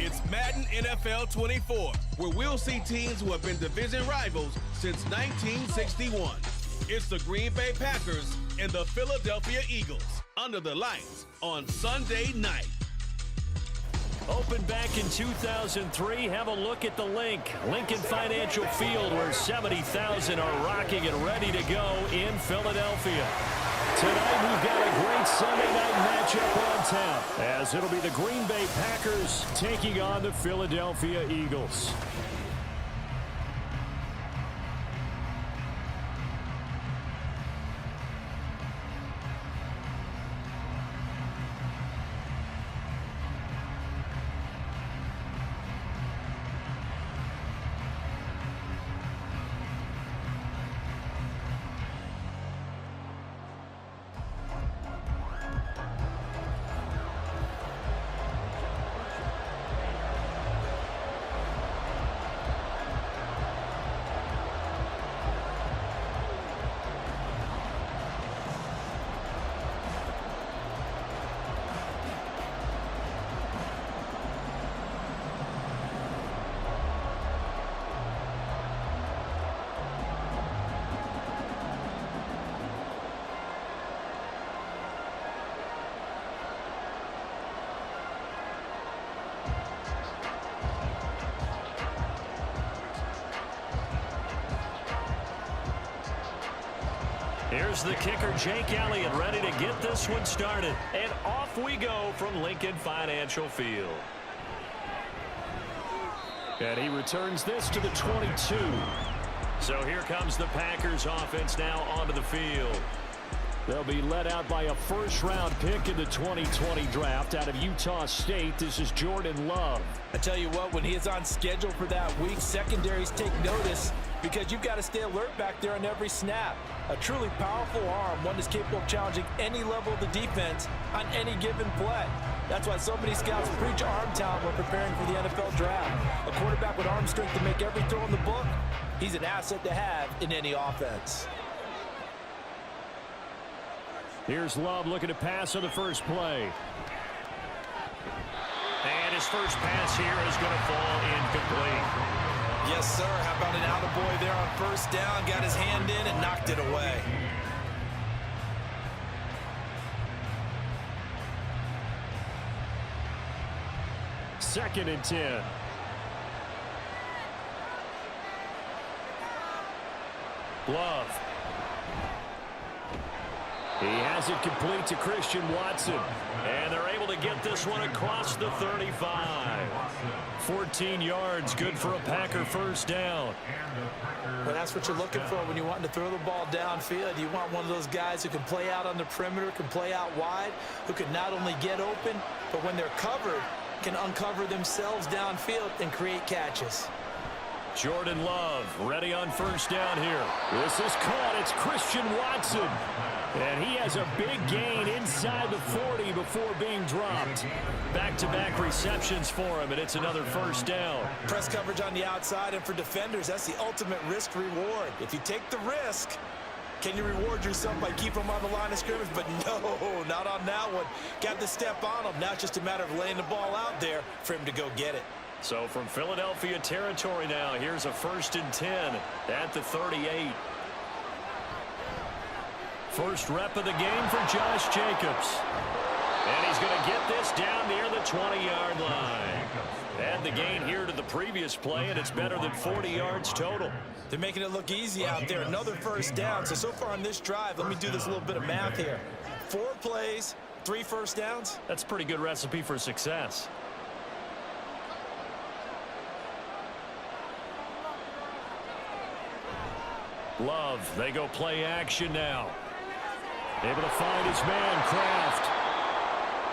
It's Madden NFL 24, where we'll see teams who have been division rivals since 1961. It's the Green Bay Packers and the Philadelphia Eagles under the lights on Sunday night. Opened back in 2003, have a look at the Lincoln Financial Field, where 70,000 are rocking and ready to go in Philadelphia. Tonight we've got a great Sunday night matchup on tap, as it'll be the Green Bay Packers taking on the Philadelphia Eagles. Here's the kicker, Jake Elliott, ready to get this one started. And off we go from Lincoln Financial Field. And he returns this to the 22. So here comes the Packers offense now onto the field. They'll be led out by a first-round pick in the 2020 draft out of Utah State. This is Jordan Love. I tell you what, when he is on schedule for that week, secondaries take notice because you've got to stay alert back there on every snap. A truly powerful arm, one that's capable of challenging any level of the defense on any given play. That's why so many scouts preach arm talent when preparing for the NFL draft. A quarterback with arm strength to make every throw in the book, he's an asset to have in any offense. Here's Love looking to pass on the first play. And his first pass here is going to fall incomplete. Yes, sir. How about an attaboy there on first down? Got his hand in and knocked it away. Second and 10. Love. He has it complete to Christian Watson. And they're able to get this one across the 35. 14 yards, good for a Packer first down. Well, that's what you're looking for when you want to throw the ball downfield. You want one of those guys who can play out on the perimeter, can play out wide, who can not only get open, but when they're covered, can uncover themselves downfield and create catches. Jordan Love ready on first down here. This is caught. It's Christian Watson. And he has a big gain inside the 40 before being dropped. Back-to-back receptions for him, and it's another first down. Press coverage on the outside, and for defenders, that's the ultimate risk-reward. If you take the risk, can you reward yourself by keeping them on the line of scrimmage? But no, not on that one. Got to step on them. Now it's just a matter of laying the ball out there for him to go get it. So from Philadelphia territory now, here's a 1st and 10 at the 38. First rep of the game for Josh Jacobs. And he's going to get this down near the 20-yard line. Add the gain here to the previous play, and it's better than 40 yards total. They're making it look easy out there. Another first down. So far on this drive, let me do this little bit of math here. 4 plays, 3 first downs. That's a pretty good recipe for success. Love, they go play action now. Able to find his man, Kraft.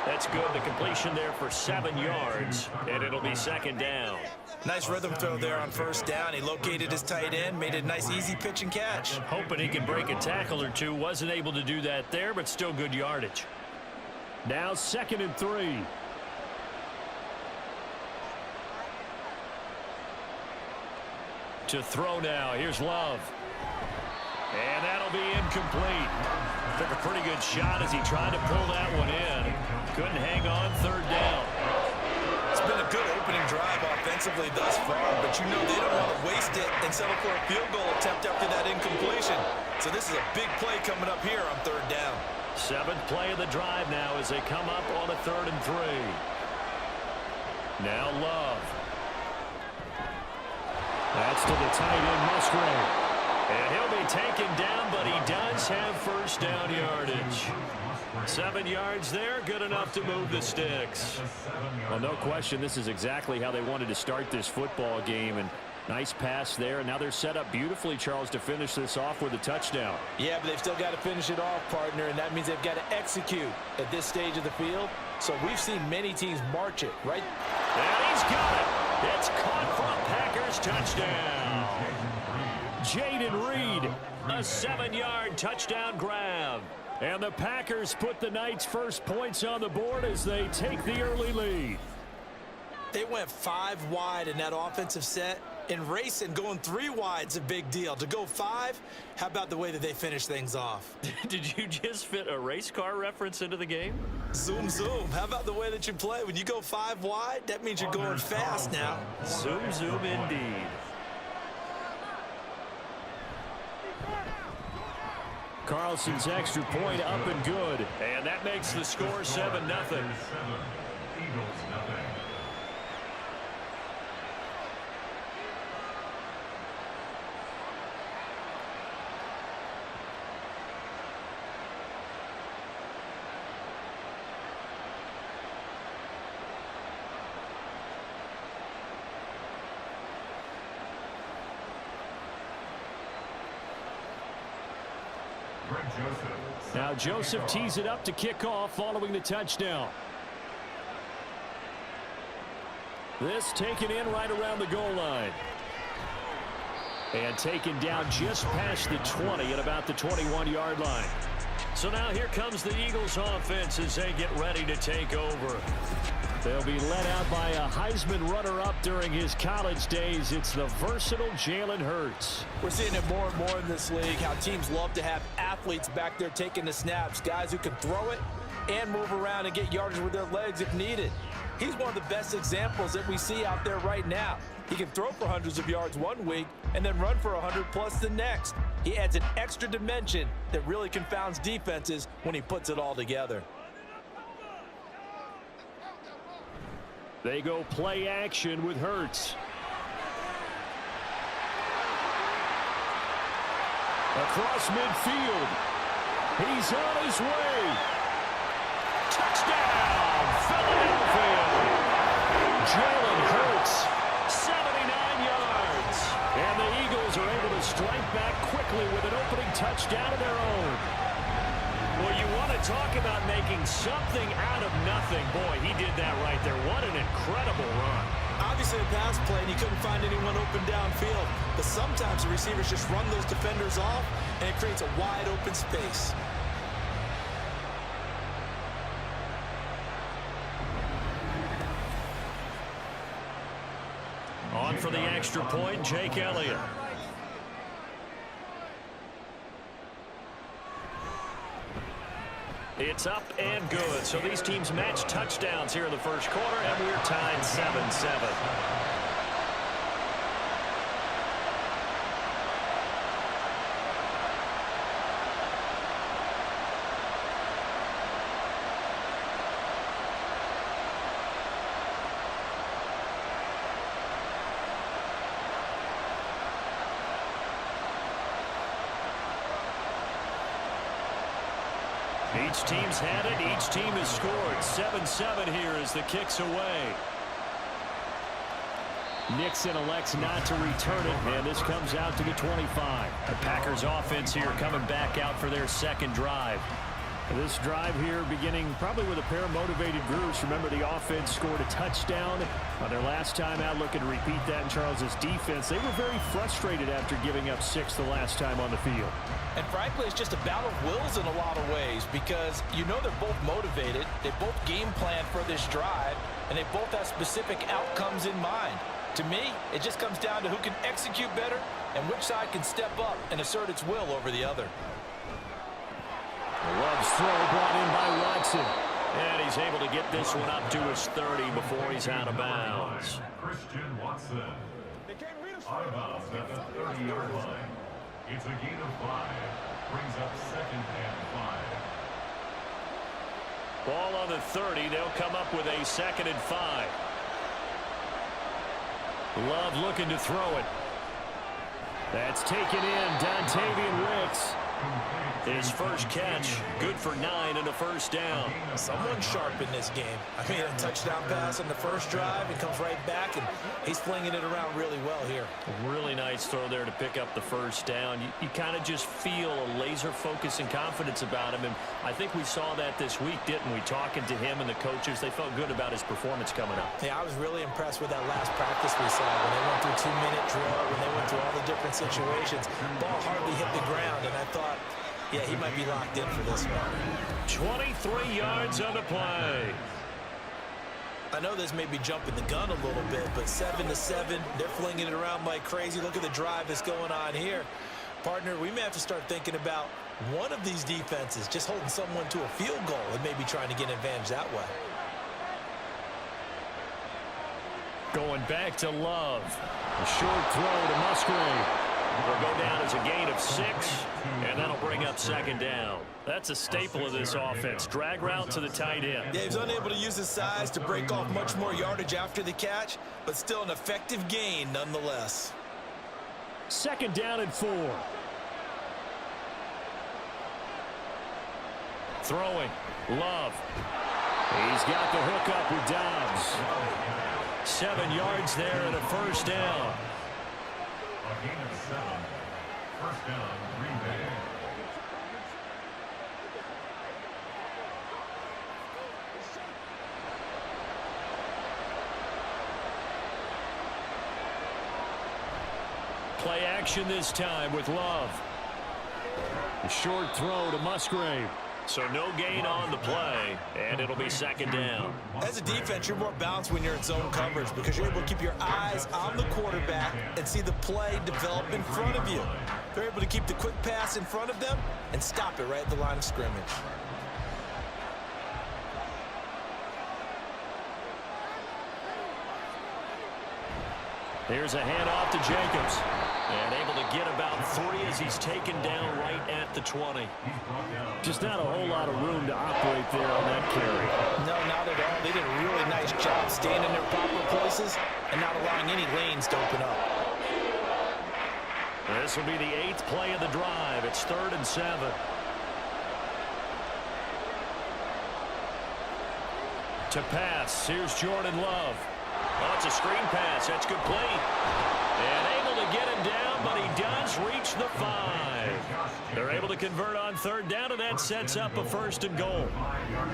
That's good. The completion there for 7 yards, and it'll be second down. Nice rhythm throw there on first down. He located his tight end, made it a nice, easy pitch and catch. Hoping he can break a tackle or two. Wasn't able to do that there, but still good yardage. Now 2nd and 3. To throw now. Here's Love. And that'll be incomplete. Took a pretty good shot as he tried to pull that one in. Couldn't hang on 3rd down. It's been a good opening offensively thus far, but you know they don't want to waste it and settle for a field goal attempt after that incompletion. So this is a big play coming up here on 3rd down. 7th play of the drive now as they come up on a 3rd and 3. Now Love. That's to the tight end, Musgrave. And he'll be taken down, but he does have first down yardage. 7 yards there, good enough to move the sticks. Well, no question, this is exactly how they wanted to start this football game. And nice pass there. And now they're set up beautifully, Charles, to finish this off with a touchdown. Yeah, but they've still got to finish it off, partner, and that means they've got to execute at this stage of the field. So we've seen many teams march it, right? And he's got it. It's caught for a Packers touchdown. Jaden Reed, a 7-yard touchdown grab. And the Packers put the Knights' first points on the board as they take the early lead. They went 5 wide in that offensive set. And racing, going 3 wide's a big deal. To go 5, how about the way that they finish things off? Did you just fit a race car reference into the game? Zoom, zoom. How about the way that you play? When you go 5 wide, that means you're going fast now. Zoom, zoom indeed. Carlson's extra point up and good. And that makes the score 7-0. Now Joseph tees it up to kick off following the touchdown. This taken in right around the goal line. And taken down just past the 20 at about the 21-yard line. So now here comes the Eagles offense as they get ready to take over. They'll be led out by a Heisman runner-up during his college days. It's the versatile Jalen Hurts. We're seeing it more and more in this league, how teams love to have athletes back there taking the snaps, guys who can throw it and move around and get yardage with their legs if needed. He's one of the best examples that we see out there right now. He can throw for hundreds of yards one week and then run for 100+ the next. He adds an extra dimension that really confounds defenses when he puts it all together. They go play action with Hurts. Across midfield. He's on his way. Touchdown, Philadelphia. Jalen Hurts, 79 yards. And the Eagles are able to strike back quickly with an opening touchdown of their own. Well, you want to talk about making something out of nothing. Boy, he did that right there. What an incredible run. Obviously a pass play, and he couldn't find anyone open downfield. But sometimes the receivers just run those defenders off, and it creates a wide open space. On for the extra point, Jake Elliott. It's up and good. So these teams match touchdowns here in the first quarter, and we're tied 7-7. Each team's had it. Each team has scored. 7-7 here as the kick's away. Nixon elects not to return it, and this comes out to the 25. The Packers offense here coming back out for their second drive. This drive here beginning probably with a pair of motivated groups. Remember, the offense scored a touchdown on their last time out, looking to repeat that in Charles's defense. They were very frustrated after giving up 6 the last time on the field. And frankly, it's just a battle of wills in a lot of ways, because you know they're both motivated, they both game plan for this drive, and they both have specific outcomes in mind. To me, it just comes down to who can execute better and which side can step up and assert its will over the other. Love's throw brought in by Watson. And he's able to get this one up to his 30 before he's out of bounds. Christian Watson. Out of bounds at the 30-yard line. It's a gain of 5. Brings up 2nd and 5. Ball on the 30. They'll come up with a 2nd and 5. Love looking to throw it. That's taken in. Dontavian Wicks. His first catch, good for 9 and a first down. Someone sharp in this game. I mean, a touchdown pass on the first drive. He comes right back, and he's flinging it around really well here. Really nice throw there to pick up the first down. You kind of just feel a laser focus and confidence about him, and I think we saw that this week, didn't we? Talking to him and the coaches, they felt good about his performance coming up. Yeah, I was really impressed with that last practice we saw when they went through 2-minute drill, when they went through all the different situations. Ball hardly hit the ground, and I thought, yeah, he might be locked in for this one. 23 yards on the play. I know this may be jumping the gun a little bit, but 7-7, they're flinging it around like crazy. Look at the drive that's going on here. Partner, we may have to start thinking about one of these defenses just holding someone to a field goal and maybe trying to get an advantage that way. Going back to Love. A short throw to Musgrave. Will go down as a gain of 6, and that'll bring up 2nd down. That's a staple of this offense. Drag route to the tight end. Yeah, he was unable to use his size to break off much more yardage after the catch, but still an effective gain nonetheless. 2nd down and 4. Throwing. Love. He's got the hook up with Dobbs. 7 yards there and a first down. A gain of 7. First down, Green Bay. Play action this time with Love. A short throw to Musgrave. So no gain on the play, and it'll be 2nd down. As a defense, you're more balanced when you're in zone coverage because you're able to keep your eyes on the quarterback and see the play develop in front of you. They're able to keep the quick pass in front of them and stop it right at the line of scrimmage. Here's a handoff to Jacobs. And able to get about 3 as he's taken down right at the 20. Just not a whole lot of room to operate there on that carry. No, not at all. They did a really nice job staying in their proper places and not allowing any lanes to open up. This will be the 8th play of the drive. It's 3rd and 7. To pass, here's Jordan Love. Oh, it's a screen pass. That's complete. And able to get him down, but he does reach the 5. They're able to convert on 3rd down, and that sets up a 1st and goal.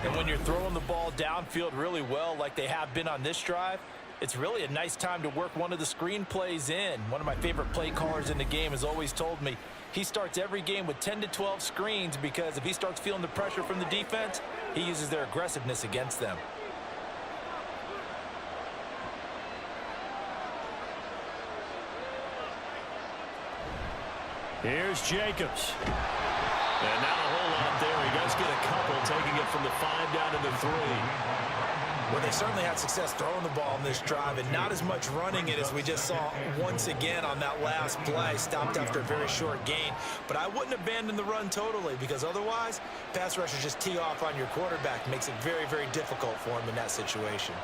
And when you're throwing the ball downfield really well like they have been on this drive, it's really a nice time to work one of the screen plays in. One of my favorite play callers in the game has always told me he starts every game with 10 to 12 screens because if he starts feeling the pressure from the defense, he uses their aggressiveness against them. Here's Jacobs. And not a whole lot there. He does get a couple, taking it from the 5 down to the 3. Well, they certainly had success throwing the ball in this drive and not as much running it as we just saw once again on that last play. Stopped after a very short gain. But I wouldn't abandon the run totally because otherwise, pass rushers just tee off on your quarterback. Makes it very, very difficult for him in that situation.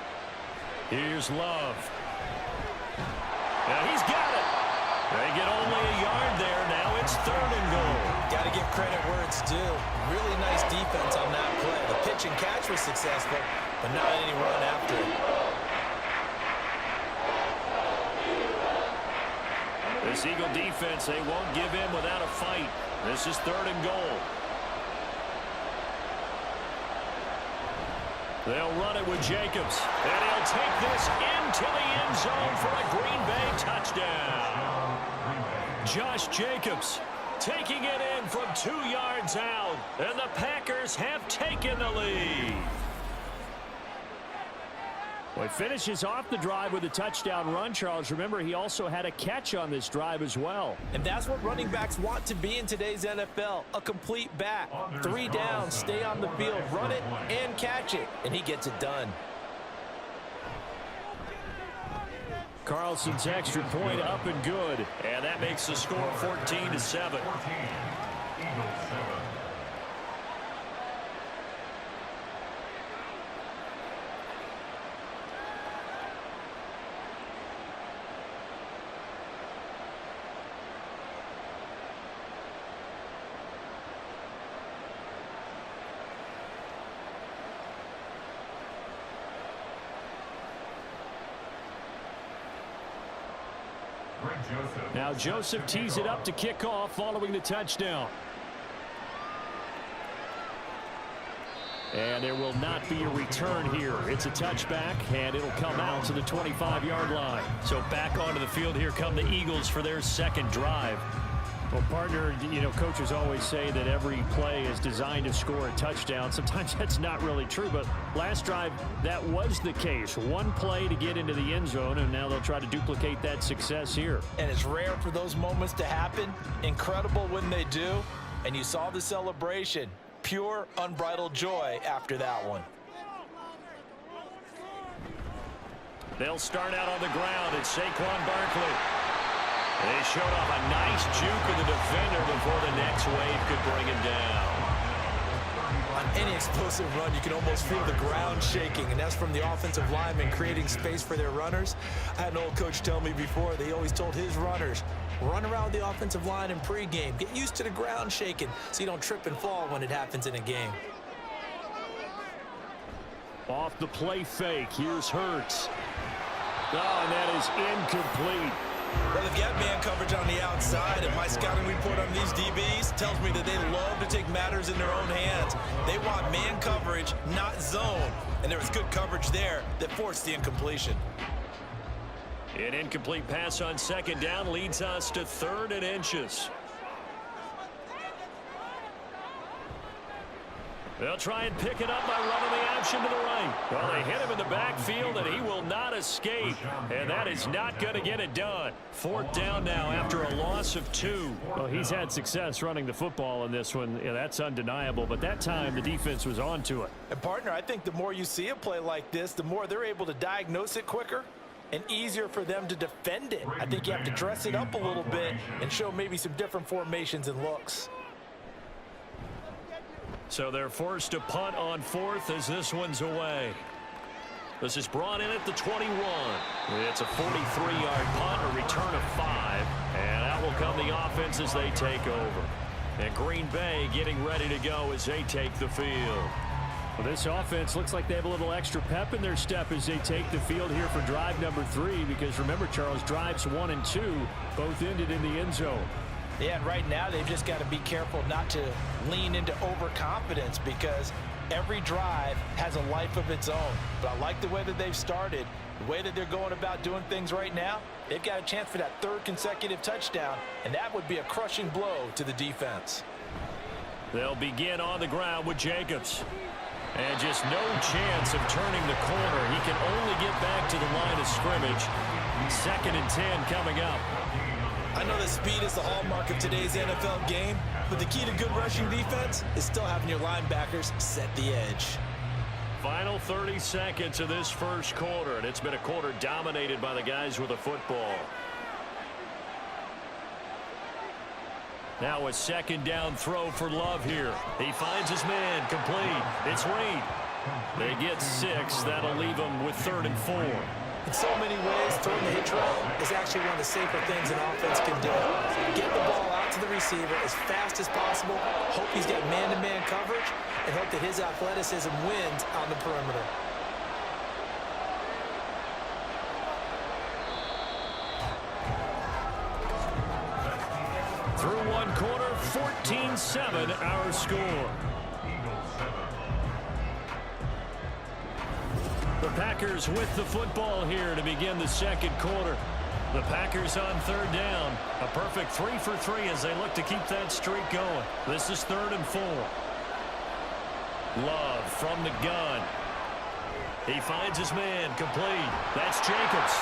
Here's Love. Now he's got it. They get only a yard there. Now it's 3rd and goal. Got to give credit where it's due. Really nice defense on that play. The pitch and catch was successful, but not any run after it. This Eagle defense, they won't give in without a fight. This is 3rd and goal. They'll run it with Jacobs. And he'll take this into the end zone for a Green Bay touchdown. Josh Jacobs taking it in from 2 yards out. And the Packers have taken the lead. Well, he finishes off the drive with a touchdown run, Charles. Remember, he also had a catch on this drive as well. And that's what running backs want to be in today's NFL, a complete back. 3 downs, stay on the field, run it, and catch it, and he gets it done. Carlson's extra point up and good. And that makes the score 14-7. 14, Eagles 7. Now Joseph tees it up to kick off following the touchdown. And there will not be a return here. It's a touchback, and it'll come out to the 25-yard line. So back onto the field here come the Eagles for their second drive. Well, partner, you know, coaches always say that every play is designed to score a touchdown. Sometimes that's not really true, but last drive, that was the case. One play to get into the end zone, and now they'll try to duplicate that success here. And it's rare for those moments to happen. Incredible when they do. And you saw the celebration. Pure, unbridled joy after that one. They'll start out on the ground. It's Saquon Barkley. They showed off a nice juke of the defender before the next wave could bring him down. On any explosive run, you can almost feel the ground shaking, and that's from the offensive linemen creating space for their runners. I had an old coach tell me before, they always told his runners, run around the offensive line in pregame. Get used to the ground shaking so you don't trip and fall when it happens in a game. Off the play fake, here's Hurts. Oh, and that is incomplete. Well, they've got man coverage on the outside, and my scouting report on these DBs tells me that they love to take matters in their own hands. They want man coverage, not zone, and there was good coverage there that forced the incompletion. An incomplete pass on second down leads us to 3rd and inches. They'll try and pick it up by running the option to the right. Well, they hit him in the backfield, and he will not escape. And that is not going to get it done. 4th down now after a loss of 2. Well, he's had success running the football in this one. Yeah, that's undeniable. But that time, the defense was on to it. And, partner, I think the more you see a play like this, the more they're able to diagnose it quicker and easier for them to defend it. I think you have to dress it up a little bit and show maybe some different formations and looks. So they're forced to punt on 4th as this one's away. This is brought in at the 21. It's a 43-yard punt, a return of 5. And that will come the offense as they take over. And Green Bay getting ready to go as they take the field. Well, this offense looks like they have a little extra pep in their step as they take the field here for drive number 3. Because remember, Charles, drives 1 and 2 both ended in the end zone. Yeah, and right now they've just got to be careful not to lean into overconfidence because every drive has a life of its own. But I like the way that they've started, the way that they're going about doing things right now. They've got a chance for that 3rd consecutive touchdown, and that would be a crushing blow to the defense. They'll begin on the ground with Jacobs. And just no chance of turning the corner. He can only get back to the line of scrimmage. 2nd and 10 coming up. I know that speed is the hallmark of today's NFL game, but the key to good rushing defense is still having your linebackers set the edge. Final 30 seconds of this first quarter, and it's been a quarter dominated by the guys with the football. Now a 2nd down throw for Love here. He finds his man, complete. It's Reed. They get 6. That'll leave them with 3rd and 4. In so many ways, throwing the hitch route is actually one of the safer things an offense can do. Get the ball out to the receiver as fast as possible, hope he's got man-to-man coverage, and hope that his athleticism wins on the perimeter. Through one quarter, 14-7 our score. The Packers with the football here to begin the second quarter. The Packers on 3rd down. A perfect 3 for 3 as they look to keep that streak going. This is 3rd and 4. Love from the gun. He finds his man, complete. That's Jacobs.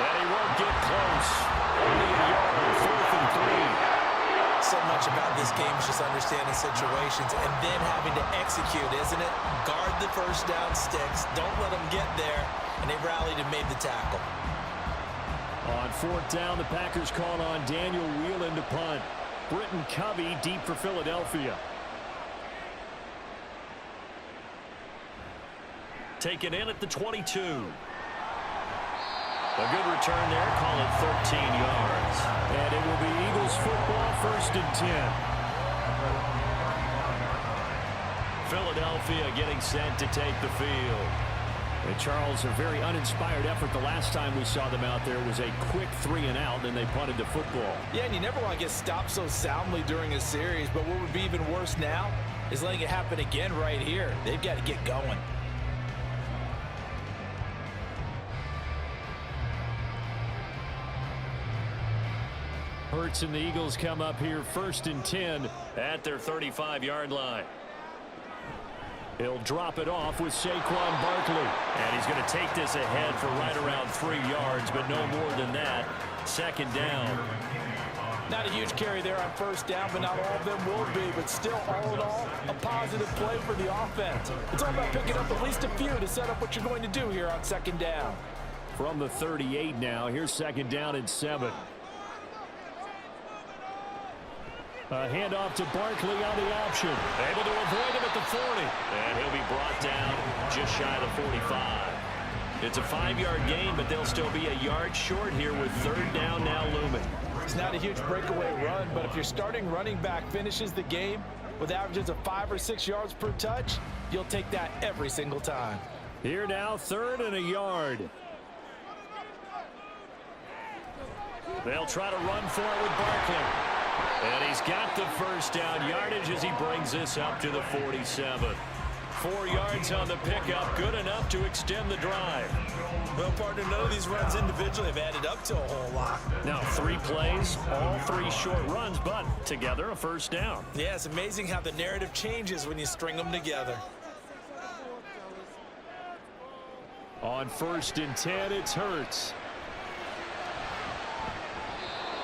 And he won't get close. Only a yard, 4th and 3. So much about this game is just understanding situations and then having to execute, isn't it? Guard the first down sticks. Don't let them get there. And they rallied and made the tackle. On 4th down, the Packers called on Daniel Whelan to punt. Britton Covey deep for Philadelphia. Taken in at the 22. A good return there, call it 13 yards. And it will be Eagles football, 1st and 10. Philadelphia getting set to take the field. And Charles, a very uninspired effort the last time we saw them out there was a quick 3-and-out, then they punted the football. Yeah, and you never want to get stopped so soundly during a series, but what would be even worse now is letting it happen again right here. They've got to get going. Hurts and the Eagles come up here 1st and 10 at their 35-yard line. He'll drop it off with Saquon Barkley. And he's going to take this ahead for right around 3 yards, but no more than that. 2nd down. Not a huge carry there on 1st down, but not all of them will be. But still, all in all, a positive play for the offense. It's all about picking up at least a few to set up what you're going to do here on 2nd down. From the 38 now, here's 2nd down and 7. A handoff to Barkley on the option. Able to avoid him at the 40. And he'll be brought down just shy of the 45. It's a 5-yard gain, but they'll still be a yard short here with 3rd down now looming. It's not a huge breakaway run, but if your starting running back finishes the game with averages of 5 or 6 yards per touch, you'll take that every single time. Here now, 3rd and a yard. They'll try to run for it with Barkley. And he's got the 1st down yardage as he brings this up to the 47. 4 yards on the pickup, good enough to extend the drive. Well, partner, none of these runs individually have added up to a whole lot. Now 3 plays, all 3 short runs, but together a 1st down. Yeah, it's amazing how the narrative changes when you string them together. On 1st and 10, it's Hurts.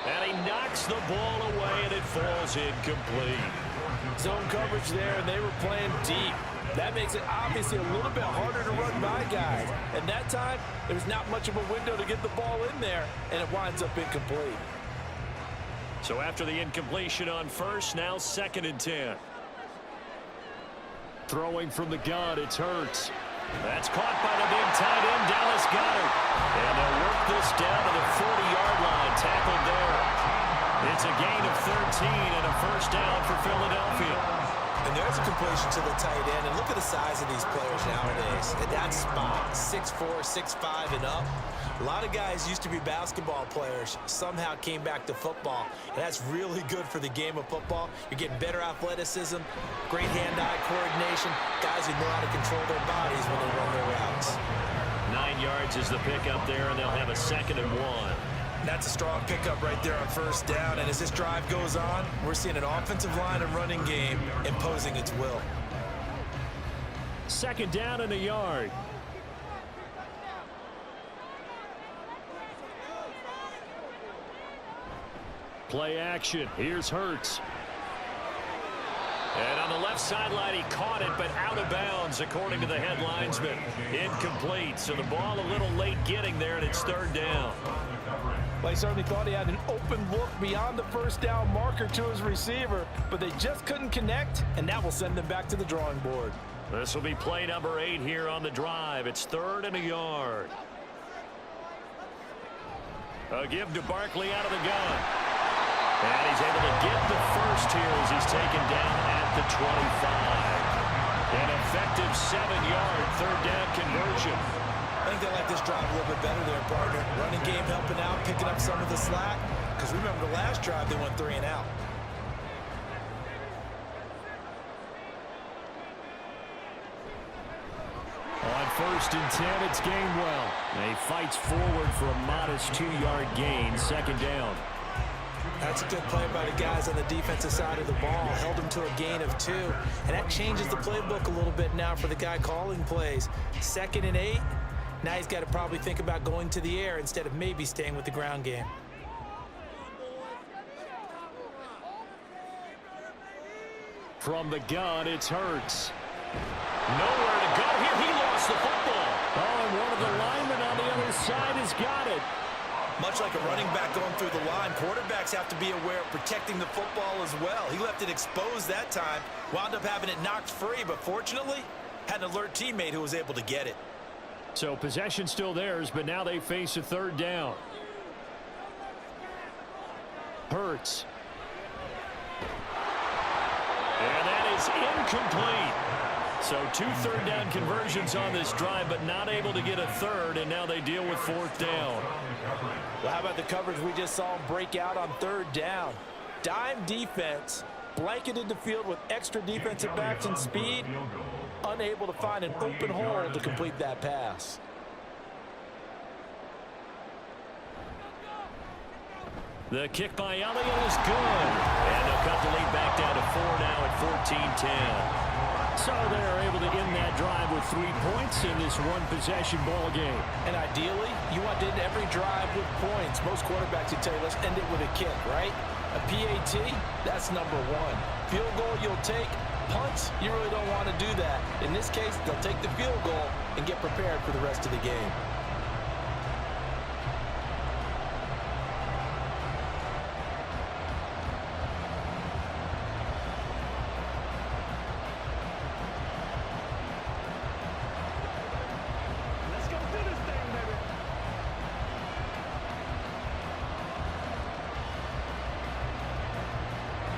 And he knocks the ball away, and it falls incomplete. Zone coverage there, and they were playing deep. That makes it obviously a little bit harder to run by guys. And that time, there was not much of a window to get the ball in there, and it winds up incomplete. So after the incompletion on 1st, now 2nd and 10. Throwing from the gun, it's Hurts. That's caught by the big tight end, Dallas Goedert. And they'll work this down to the 40-yard line, tackled there. It's a gain of 13 and a 1st down for Philadelphia. And there's a completion to the tight end. And look at the size of these players nowadays. At that spot, 6'4", 6'5", and up. A lot of guys used to be basketball players, somehow came back to football. And that's really good for the game of football. You're getting better athleticism, great hand-eye coordination, guys who know how to control their bodies when they run their routes. 9 yards is the pickup there, and they'll have a 2nd and 1. That's a strong pickup right there on 1st down. And as this drive goes on, we're seeing an offensive line and running game imposing its will. 2nd down and a yard. Play action. Here's Hurts. And on the left sideline, he caught it, but out of bounds, according to the head linesman. Incomplete. So the ball a little late getting there, and it's 3rd down. Well, he certainly thought he had an open look beyond the 1st down marker to his receiver, but they just couldn't connect, and that will send them back to the drawing board. This will be play number 8 here on the drive. It's 3rd and a yard. A give to Barkley out of the gun. And he's able to get the 1st here as he's taken down at the 25. An effective 7-yard 3rd down conversion. I think they like this drive a little bit better there, partner. Running game helping out, picking up some of the slack. Because remember the last drive, they went 3 and out. On 1st and 10, it's Gainwell. And he fights forward for a modest 2-yard gain, 2nd down. That's a good play by the guys on the defensive side of the ball. Held them to a gain of 2. And that changes the playbook a little bit now for the guy calling plays. 2nd and 8. Now he's got to probably think about going to the air instead of maybe staying with the ground game. From the gun, it's Hurts. Nowhere to go here. He lost the football. Oh, and one of the linemen on the other side has got it. Much like a running back going through the line, quarterbacks have to be aware of protecting the football as well. He left it exposed that time, wound up having it knocked free, but fortunately, had an alert teammate who was able to get it. So possession still theirs, but now they face a 3rd down. Hurts. And that is incomplete. So 2 third down conversions on this drive, but not able to get a 3rd, and now they deal with 4th down. Well, how about the coverage we just saw him break out on 3rd down? Dime defense, blanketed the field with extra defensive backs and speed, unable to find an open hole to complete that pass. The kick by Elliott is good. And they'll cut the lead back down to 4 now at 14-10. So they're able to end that drive with 3 points in this one-possession ball game. And ideally, you want to end every drive with points. Most quarterbacks would tell you, let's end it with a kick, right? A PAT, that's number 1. Field goal you'll take. Punts, you really don't want to do that. In this case, they'll take the field goal and get prepared for the rest of the game.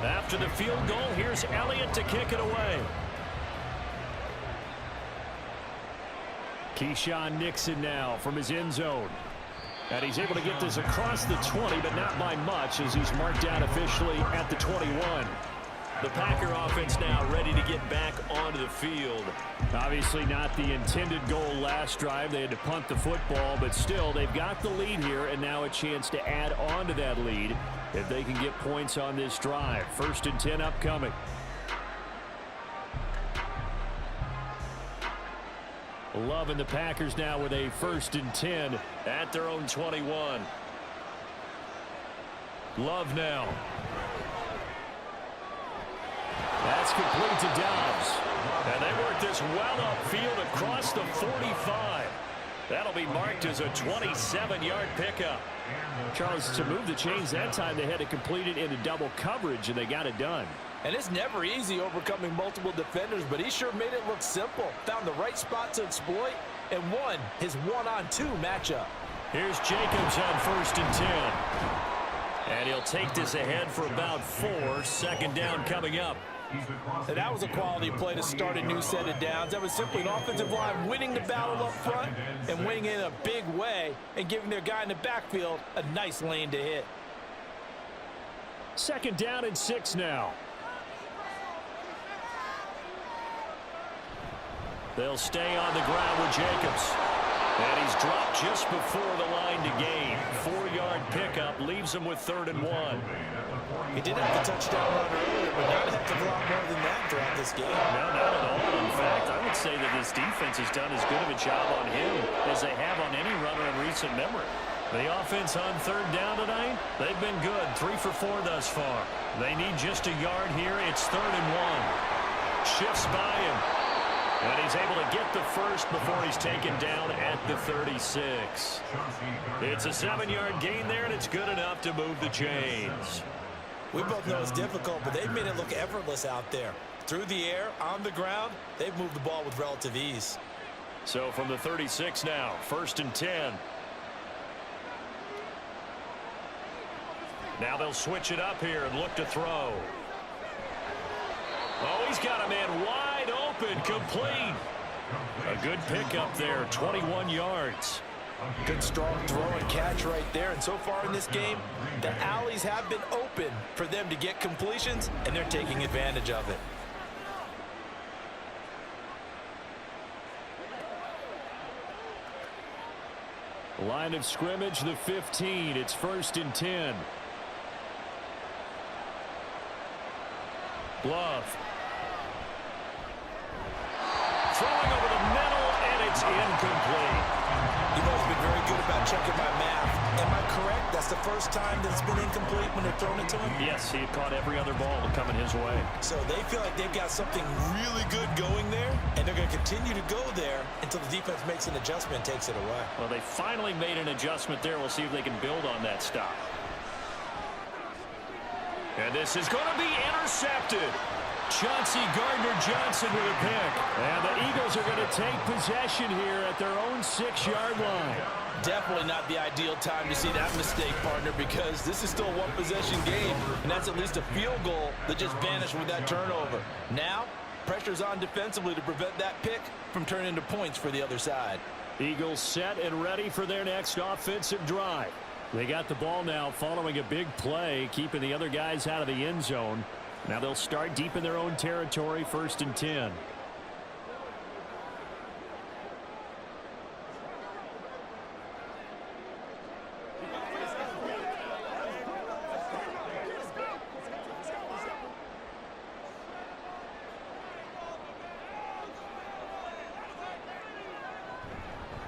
After the field goal, here's Elliott to kick it away. Keyshawn Nixon now from his end zone. And he's able to get this across the 20, but not by much as he's marked out officially at the 21. The Packer offense now ready to get back onto the field. Obviously not the intended goal last drive. They had to punt the football, but still they've got the lead here and now a chance to add on to that lead if they can get points on this drive. 1st and 10 upcoming. Love and the Packers now with a 1st and 10 at their own 21. Love now. That's complete to Dobbs. And they work this well upfield across the 45. That'll be marked as a 27-yard pickup. Charles, to move the chains that time, they had to complete it into double coverage, and they got it done. And it's never easy overcoming multiple defenders, but he sure made it look simple. Found the right spot to exploit and won his 1-on-2 matchup. Here's Jacobs on 1st and 10. And he'll take this ahead for about 4. 2nd down coming up. And that was a quality play to start a new set of downs. That was simply an offensive line winning the battle up front and winning in a big way and giving their guy in the backfield a nice lane to hit. 2nd down and 6 now. They'll stay on the ground with Jacobs. And he's dropped just before the line to gain. 4-yard pickup leaves him with 3rd and 1. He did have the touchdown run earlier, but not a heck of a lot more than that throughout this game. No, not at all. In fact, I would say that this defense has done as good of a job on him as they have on any runner in recent memory. The offense on 3rd down tonight, they've been good. 3 for 4 thus far. They need just a yard here. It's 3rd and 1. Shifts by him. And he's able to get the first before he's taken down at the 36. It's a 7-yard gain there, and it's good enough to move the chains. We both know it's difficult, but they've made it look effortless out there. Through the air, on the ground, they've moved the ball with relative ease. So from the 36 now, 1st and 10. Now they'll switch it up here and look to throw. Oh, he's got a man wide open, complete. A good pickup there, 21 yards. Good strong throw and catch right there. And so far in this game, the alleys have been open for them to get completions, and they're taking advantage of it. Line of scrimmage, the 15. It's 1st and 10. Love. Throwing over the middle, and it's incomplete. You've always been very good about checking my math. Am I correct? That's the first time that it's been incomplete when they're throwing it to him? Yes, he had caught every other ball coming his way. So they feel like they've got something really good going there, and they're going to continue to go there until the defense makes an adjustment and takes it away. Well, they finally made an adjustment there. We'll see if they can build on that stop. And this is going to be intercepted. Chauncey Gardner-Johnson with a pick. And the Eagles are going to take possession here at their own 6-yard line. Definitely not the ideal time to see that mistake, partner, because this is still a one-possession game, and that's at least a field goal that just vanished with that turnover. Now, pressure's on defensively to prevent that pick from turning into points for the other side. Eagles set and ready for their next offensive drive. They got the ball now following a big play, keeping the other guys out of the end zone. Now they'll start deep in their own territory, 1st and 10.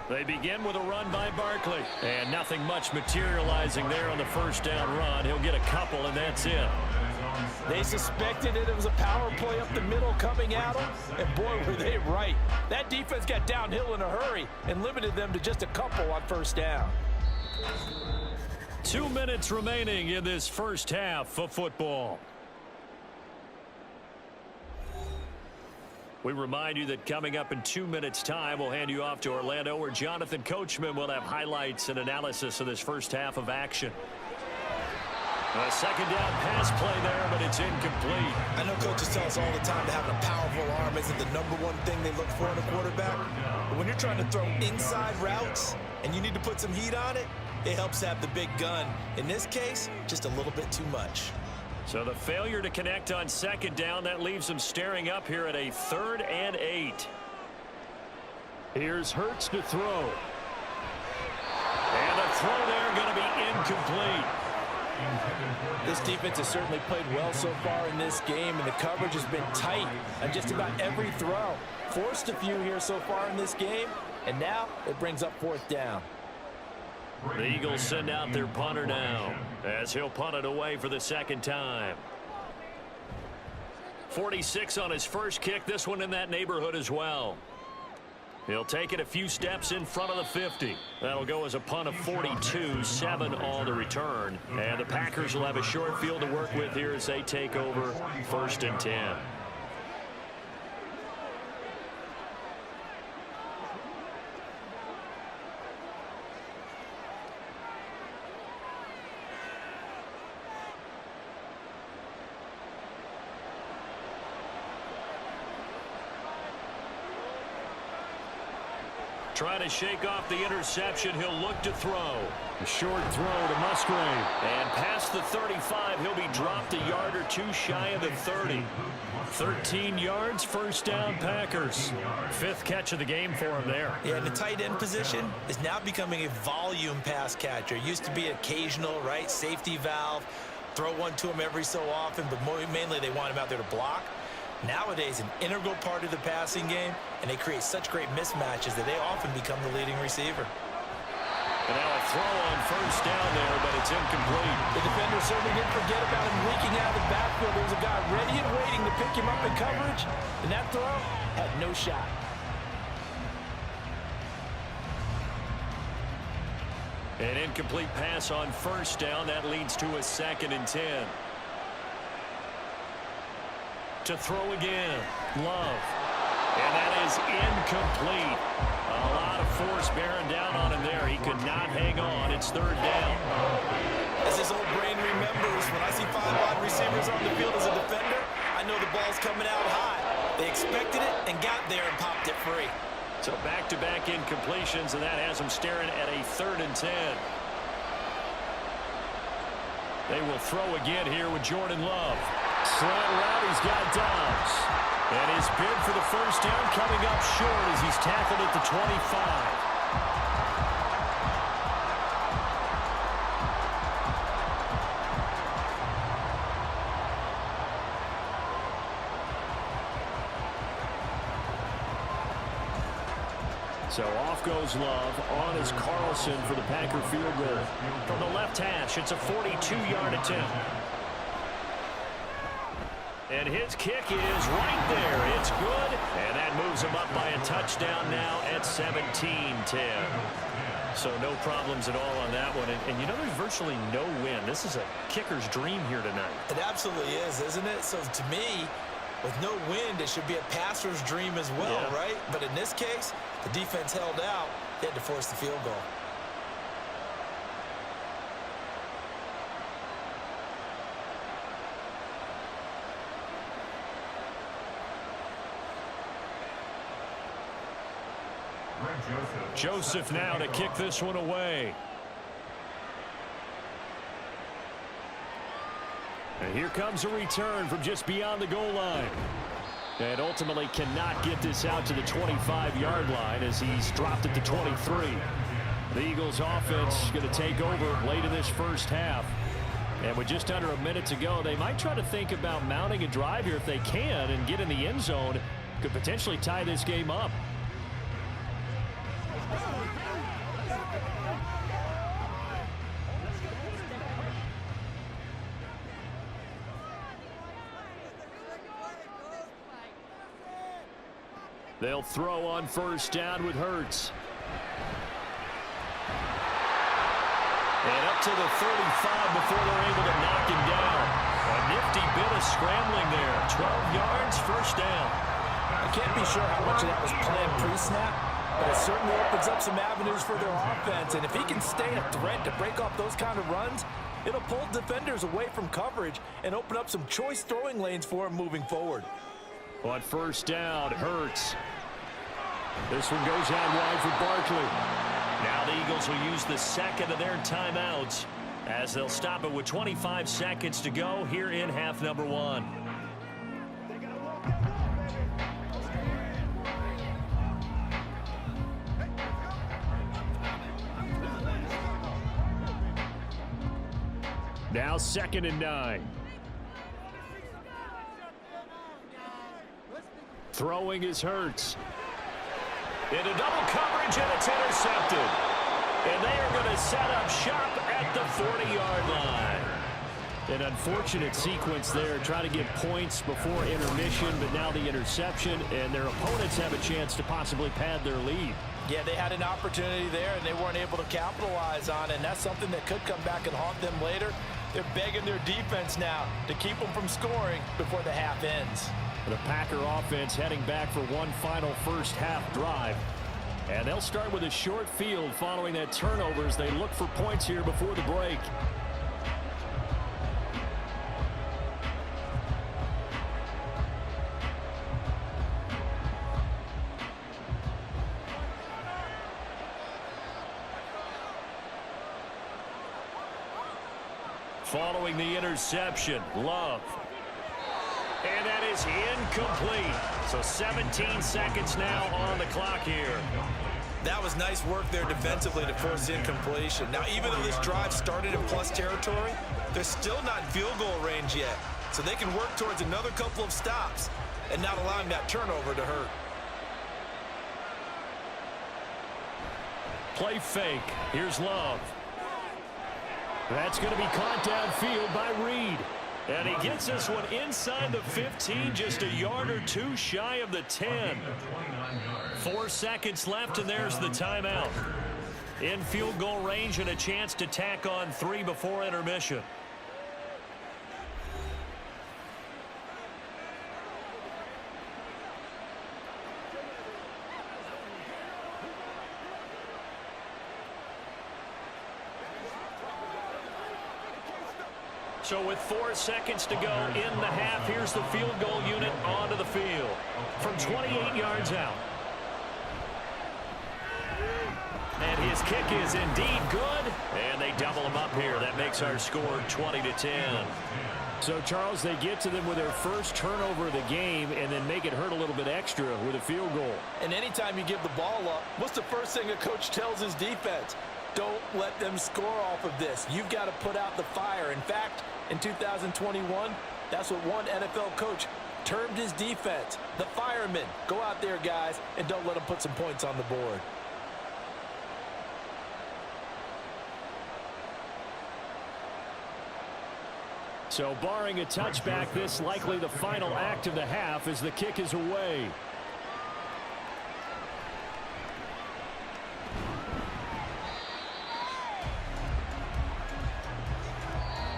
They begin with a run by Barkley. And nothing much materializing there on the first down run. He'll get a couple, and that's it. They suspected it was a power play up the middle coming at them, and boy, were they right. That defense got downhill in a hurry and limited them to just a couple on first down. 2 minutes remaining in this first half of football. We remind you that coming up in 2 minutes' time, we'll hand you off to Orlando, where Jonathan Coachman will have highlights and analysis of this first half of action. A second down pass play there, but it's incomplete. I know coaches tell us all the time that having a powerful arm isn't the #1 thing they look for in a quarterback. But when you're trying to throw inside routes and you need to put some heat on it, it helps have the big gun. In this case, just a little bit too much. So the failure to connect on second down, that leaves them staring up here at a 3rd and 8. Here's Hurts to throw. And the throw there going to be incomplete. This defense has certainly played well so far in this game, and the coverage has been tight on just about every throw. Forced a few here so far in this game, and now it brings up 4th down. The Eagles send out their punter now, as he'll punt it away for the second time. 46 on his first kick, this one in that neighborhood as well. He'll take it a few steps in front of the 50. That'll go as a punt of 42, 7 on the return. And the Packers will have a short field to work with here as they take over 1st and 10. Trying to shake off the interception. He'll look to throw. A short throw to Musgrave. And past the 35, he'll be dropped a yard or two shy of the 30. 13 yards, first down Packers. 5th catch of the game for him there. Yeah, and the tight end position is now becoming a volume pass catcher. Used to be occasional, right, safety valve. Throw one to him every so often, but mainly they want him out there to block. Nowadays, an integral part of the passing game, and they create such great mismatches that they often become the leading receiver. And now a throw on first down there, but it's incomplete. The defender certainly didn't forget about him leaking out of the backfield. There was a guy ready and waiting to pick him up in coverage, and that throw had no shot. An incomplete pass on first down. That leads to a 2nd and 10. To throw again, Love. And that is incomplete. A lot of force bearing down on him there. He could not hang on. It's 3rd down. As his old brain remembers, when I see 5 wide receivers on the field as a defender, I know the ball's coming out high. They expected it and got there and popped it free. So back-to-back incompletions, and that has them staring at a 3rd and 10. They will throw again here with Jordan Love. Slant route, he's got Dobbs. And his bid for the first down coming up short as he's tackled at the 25. So off goes Love. On is Carlson for the Packer field goal. From the left hash, it's a 42-yard attempt. And his kick is right there. It's good. And that moves him up by a touchdown now at 17-10. So no problems at all on that one. And you know there's virtually no win. This is a kicker's dream here tonight. It absolutely is, isn't it? So to me, with no wind, it should be a passer's dream as well, right? But in this case, the defense held out. They had to force the field goal. Joseph now to kick this one away. And here comes a return from just beyond the goal line. And ultimately cannot get this out to the 25-yard line as he's dropped it to 23. The Eagles offense going to take over late in this first half. And with just under a minute to go, they might try to think about mounting a drive here if they can and get in the end zone. Could potentially tie this game up. They'll throw on first down with Hurts. And up to the 35 before they're able to knock him down. A nifty bit of scrambling there. 12 yards, first down. I can't be sure how much of that was planned pre-snap, but it certainly opens up some avenues for their offense. And if he can stay a threat to break off those kind of runs, it'll pull defenders away from coverage and open up some choice throwing lanes for him moving forward. On first down, Hurts. This one goes out wide for Barkley. Now the Eagles will use the second of their timeouts as they'll stop it with 25 seconds to go here in half number one. Now 2nd and 9. Throwing is Hurts. Into double coverage, and it's intercepted. And they are going to set up shop at the 40-yard line. An unfortunate sequence there, trying to get points before intermission, but now the interception, and their opponents have a chance to possibly pad their lead. Yeah, they had an opportunity there, and they weren't able to capitalize on it, and that's something that could come back and haunt them later. They're begging their defense now to keep them from scoring before the half ends. The Packer offense heading back for one final first half drive. And they'll start with a short field following that turnover as they look for points here before the break. Following the interception, Love. And that is incomplete. So 17 seconds now on the clock here. That was nice work there defensively to force incompletion. Now, even though this drive started in plus territory, they're still not in field goal range yet. So they can work towards another couple of stops and not allowing that turnover to hurt. Play fake. Here's Love. That's going to be caught downfield by Reed. And he gets this one inside the 15, just a yard or two shy of the 10. 4 seconds left, and there's the timeout. In field goal range and a chance to tack on 3 before intermission. So with 4 seconds to go in the half, here's the field goal unit onto the field from 28 yards out. And his kick is indeed good, and they double him up here. That makes our score 20-10. So, Charles, they get to them with their first turnover of the game and then make it hurt a little bit extra with a field goal. And anytime you give the ball up, what's the first thing a coach tells his defense? Don't let them score off of this. You've got to put out the fire. In fact, in 2021, that's what one NFL coach termed his defense. The firemen. Go out there, guys, and don't let them put some points on the board. So barring a touchback, this likely the final act of the half as the kick is away.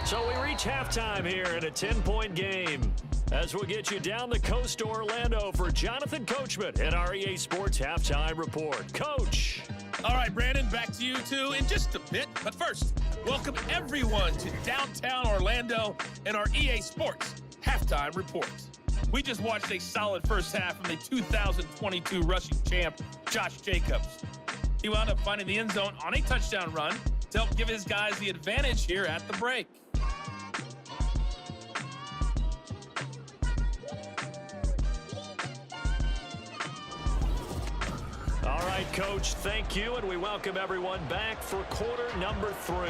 So we reach halftime here in a 10-point game. As we'll get you down the coast to Orlando for Jonathan Coachman at our EA Sports Halftime Report. Coach. All right, Brandon, back to you two in just a bit. But first, welcome everyone to downtown Orlando and our EA Sports Halftime Report. We just watched a solid first half from the 2022 rushing champ, Josh Jacobs. He wound up finding the end zone on a touchdown run to help give his guys the advantage here at the break. All right, Coach, thank you, and we welcome everyone back for quarter number 3.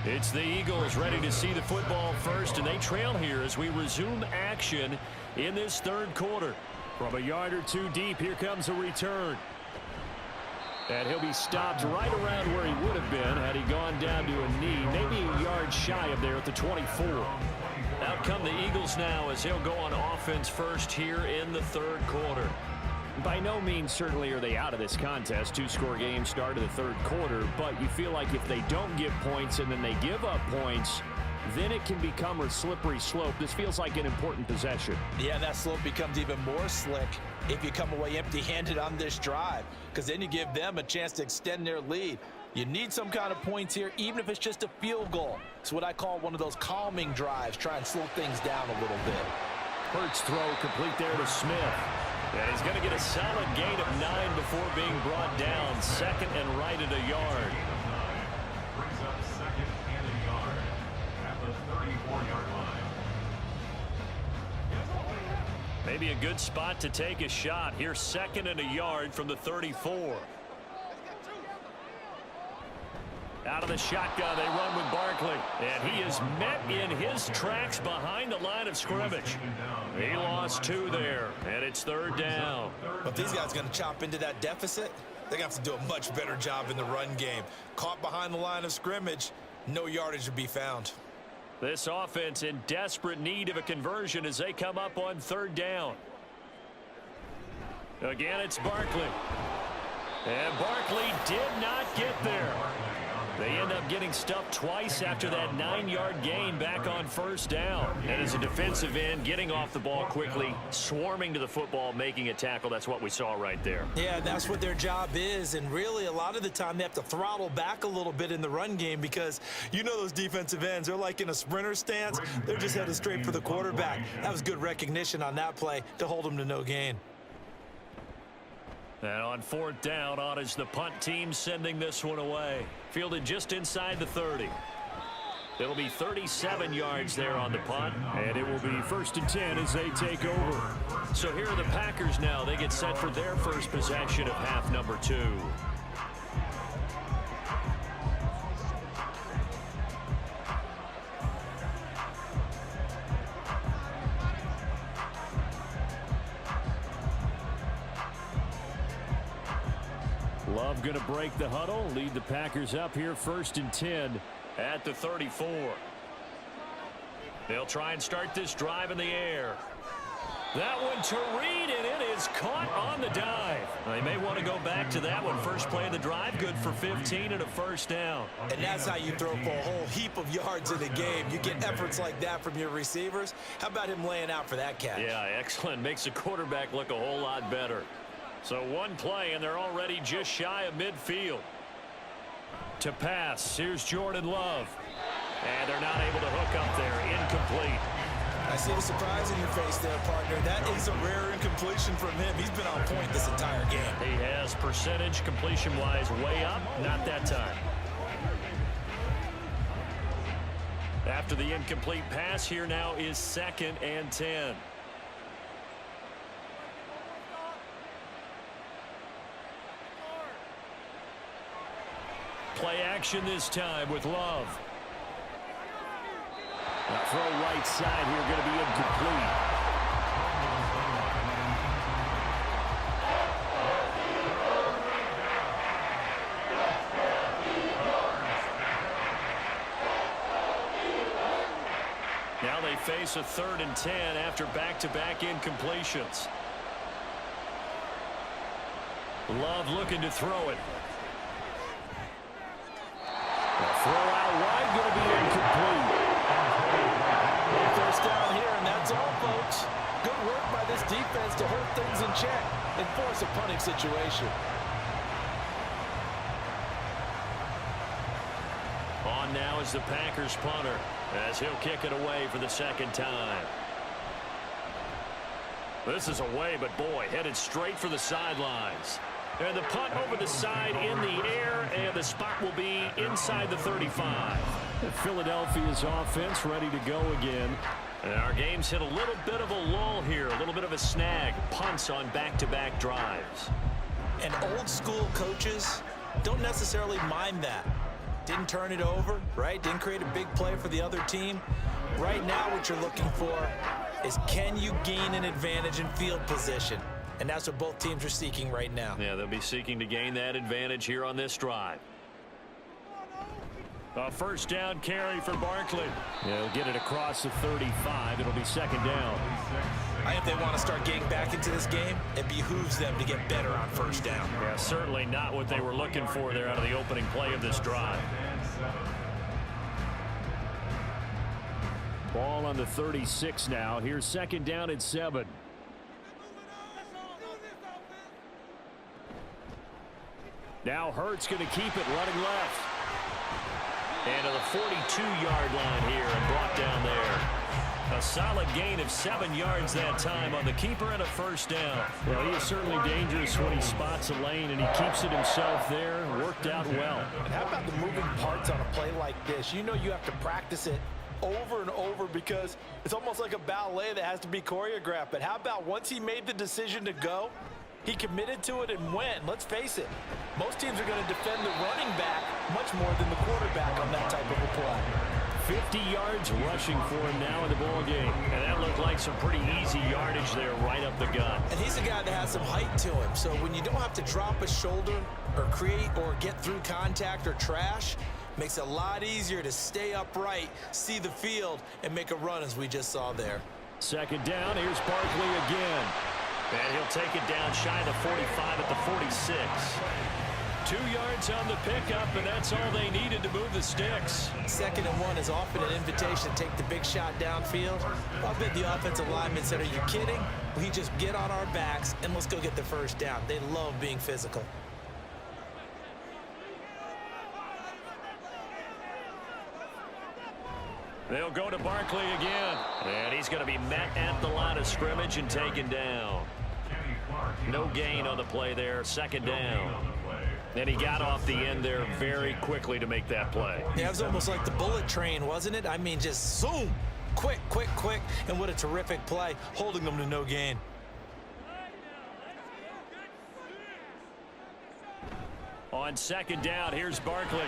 It's the Eagles ready to see the football first, and they trail here as we resume action in this third quarter. From a yard or two deep, here comes a return. And he'll be stopped right around where he would have been had he gone down to a knee, maybe a yard shy of there at the 24. Out come the Eagles now as he'll go on offense first here in the third quarter. By no means certainly are they out of this contest. 2-score game start of the third quarter, but you feel like if they don't get points and then they give up points, then it can become a slippery slope. This feels like an important possession. Yeah, that slope becomes even more slick if you come away empty-handed on this drive, because then you give them a chance to extend their lead. You need some kind of points here, even if it's just a field goal. It's what I call one of those calming drives. Try and slow things down a little bit. Hurts throw complete there to Smith. And he's going to get a solid gain of 9 before being brought down. Second and right at a yard. Brings up second and a yard at the 34-yard line. Maybe a good spot to take a shot. Here's second and a yard from the 34. Out of the shotgun, they run with Barkley. And he is met in his tracks behind the line of scrimmage. He lost 2 there, and it's third down. But these guys are going to chop into that deficit. They're going to have to do a much better job in the run game. Caught behind the line of scrimmage, no yardage to be found. This offense in desperate need of a conversion as they come up on third down. Again, it's Barkley. And Barkley did not get there. They end up getting stuffed twice after that 9-yard gain back on first down. And as a defensive end, getting off the ball quickly, swarming to the football, making a tackle. That's what we saw right there. Yeah, that's what their job is. And really, a lot of the time, they have to throttle back a little bit in the run game because you know those defensive ends, they're like in a sprinter stance. They're just headed straight for the quarterback. That was good recognition on that play to hold them to no gain. And on fourth down, on is the punt team sending this one away. Fielded just inside the 30. It'll be 37 yards there on the punt, and it will be 1st and 10 as they take over. So here are the Packers now. They get set for their first possession of half number 2. Love going to break the huddle, lead the Packers up here 1st and 10 at the 34. They'll try and start this drive in the air. That one to Reed, and it is caught on the dive. They may want to go back to that one. First play of the drive, good for 15 and a first down. And that's how you throw for a whole heap of yards in a game. You get efforts like that from your receivers. How about him laying out for that catch? Yeah, excellent. Makes the quarterback look a whole lot better. So one play, and they're already just shy of midfield. To pass, here's Jordan Love. And they're not able to hook up there. Incomplete. I see the surprise in your face there, partner. That is a rare incompletion from him. He's been on point this entire game. He has percentage completion-wise way up. Not that time. After the incomplete pass, here now is 2nd and 10. Play action this time with Love. Now throw right side here, going to be incomplete. Now they face a 3rd and 10 after back-to-back incompletions. Love looking to throw it. Throw out wide, going to be incomplete. First down here, and that's all, folks. Good work by this defense to hold things in check and force a punting situation. On now is the Packers punter as he'll kick it away for the 2nd time. This is away, but boy, headed straight for the sidelines. And the punt over the side in the air, and the spot will be inside the 35. Philadelphia's offense ready to go again. And our game's hit a little bit of a lull here, a little bit of a snag. Punts on back-to-back drives. And old-school coaches don't necessarily mind that. Didn't turn it over, right? Didn't create a big play for the other team. Right now what you're looking for is, can you gain an advantage in field position? And that's what both teams are seeking right now. Yeah, they'll be seeking to gain that advantage here on this drive. A 1st down carry for Barkley. They'll get it across the 35. It'll be 2nd down. I think they want to start getting back into this game. It behooves them to get better on 1st down. Yeah, certainly not what they were looking for there out of the opening play of this drive. Ball on the 36 now. Here's 2nd down and 7. Now Hurts going to keep it running left. And to the 42-yard line here and brought down there. A solid gain of 7 yards that time on the keeper and a 1st down. Well, he is certainly dangerous when he spots a lane, and he keeps it himself there. Worked out well. And how about the moving parts on a play like this? You know you have to practice it over and over because it's almost like a ballet that has to be choreographed. But how about once he made the decision to go, he committed to it and went. Let's face it, most teams are going to defend the running back much more than the quarterback on that type of a play. 50 yards rushing for him now in the ball game. And that looked like some pretty easy yardage there right up the gut. And he's a guy that has some height to him. So when you don't have to drop a shoulder or create or get through contact or trash, makes it a lot easier to stay upright, see the field, and make a run as we just saw there. 2nd down. Here's Barkley again. And he'll take it down shy of the 45 at the 46. 2 yards on the pickup, and that's all they needed to move the sticks. 2nd and 1 is often an invitation to take the big shot downfield. I bet the offensive linemen said, are you kidding? We just get on our backs and let's go get the 1st down. They love being physical. They'll go to Barkley again. And he's going to be met at the line of scrimmage and taken down. No gain on the play there. 2nd down. And he got off the end there very quickly to make that play. Yeah, it was almost like the bullet train, wasn't it? I mean, just zoom. Quick, quick, quick. And what a terrific play, holding them to no gain. On 2nd down, here's Barkley.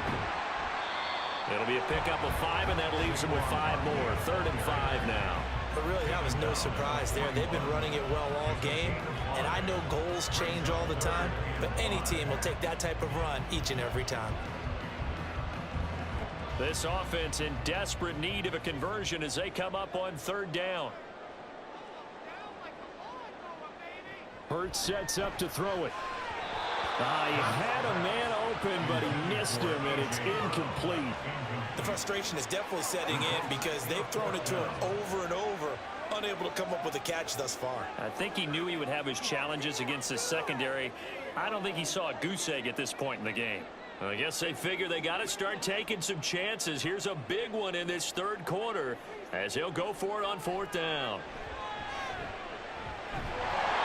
It'll be a pickup of 5, and that leaves him with 5 more. 3rd and 5 now. But really, that was no surprise there. They've been running it well all game, and I know goals change all the time, but any team will take that type of run each and every time. This offense in desperate need of a conversion as they come up on 3rd down. Hurts sets up to throw it. He had a man open, but he missed him, and it's incomplete. The frustration is definitely setting in because they've thrown it to him over and over, unable to come up with a catch thus far. I think he knew he would have his challenges against his secondary. I don't think he saw a goose egg at this point in the game. I guess they figure they got to start taking some chances. Here's a big one in this 3rd quarter as he'll go for it on 4th down.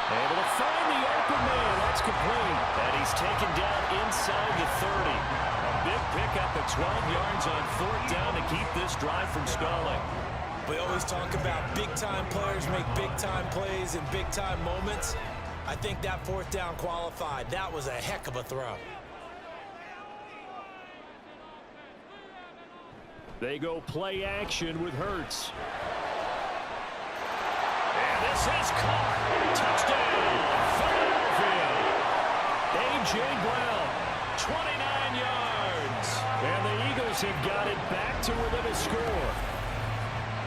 Able to find the open man. That's complete. And he's taken down inside the 30. A big pickup at 12 yards on 4th down to keep this drive from stalling. We always talk about big-time players make big-time plays in big-time moments. I think that 4th down qualified. That was a heck of a throw. They go play action with Hurts. And this is caught. Touchdown, Philadelphia. A.J. Brown, 29 yards. And the Eagles have got it back to within a score.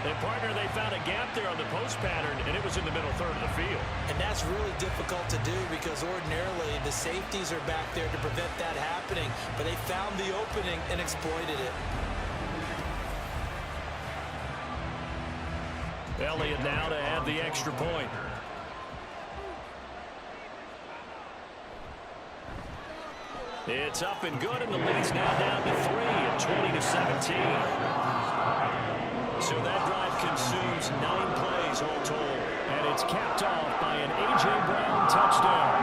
And, partner, they found a gap there on the post pattern, and it was in the middle third of the field. And that's really difficult to do because ordinarily the safeties are back there to prevent that happening. But they found the opening and exploited it. Elliott now to add the extra point. It's up and good, and the lead's now down to 3 at 20-17. So that drive consumes 9 plays all told. And it's capped off by an A.J. Brown touchdown.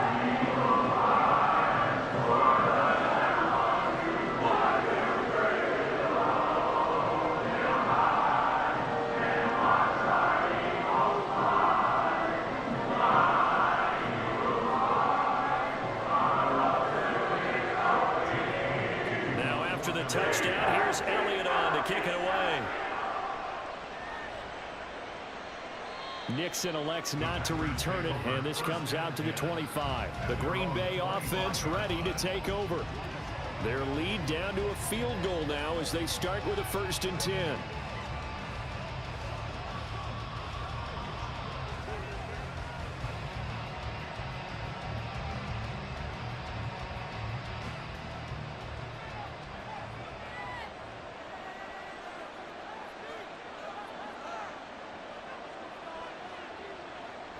Now after the touchdown, here's Elliott on to kick it away. Nixon elects not to return it, and this comes out to the 25. The Green Bay offense ready to take over. Their lead down to a field goal now as they start with a 1st and 10.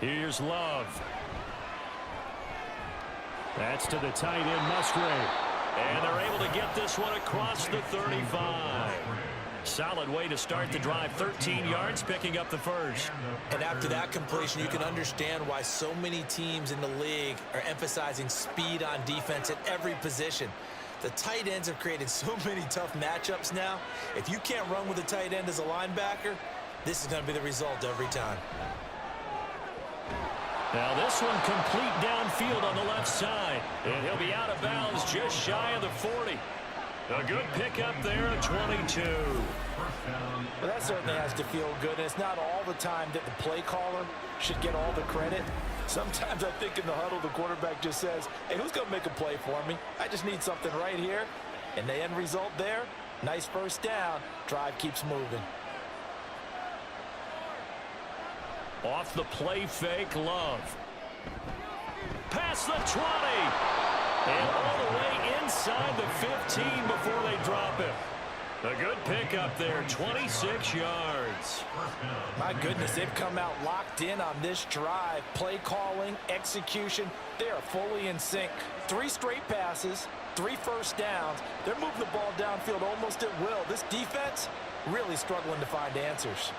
Here's Love. That's to the tight end, Musgrave. And they're able to get this one across the 35. Solid way to start the drive. 13 yards, picking up the first. And after that completion, you can understand why so many teams in the league are emphasizing speed on defense at every position. The tight ends have created so many tough matchups now. If you can't run with a tight end as a linebacker, this is going to be the result every time. Now this one complete downfield on the left side. And he'll be out of bounds just shy of the 40. A good pickup there at 22. Well, that certainly has to feel good. And it's not all the time that the play caller should get all the credit. Sometimes I think in the huddle, the quarterback just says, hey, who's going to make a play for me? I just need something right here. And the end result there, nice 1st down. Drive keeps moving. Off the play fake, Love. Past the 20. And all the way inside the 15 before they drop it. A good pickup there, 26 yards. My goodness, they've come out locked in on this drive. Play calling, execution, they are fully in sync. 3 straight passes, 3 1st downs. They're moving the ball downfield almost at will. This defense really struggling to find answers.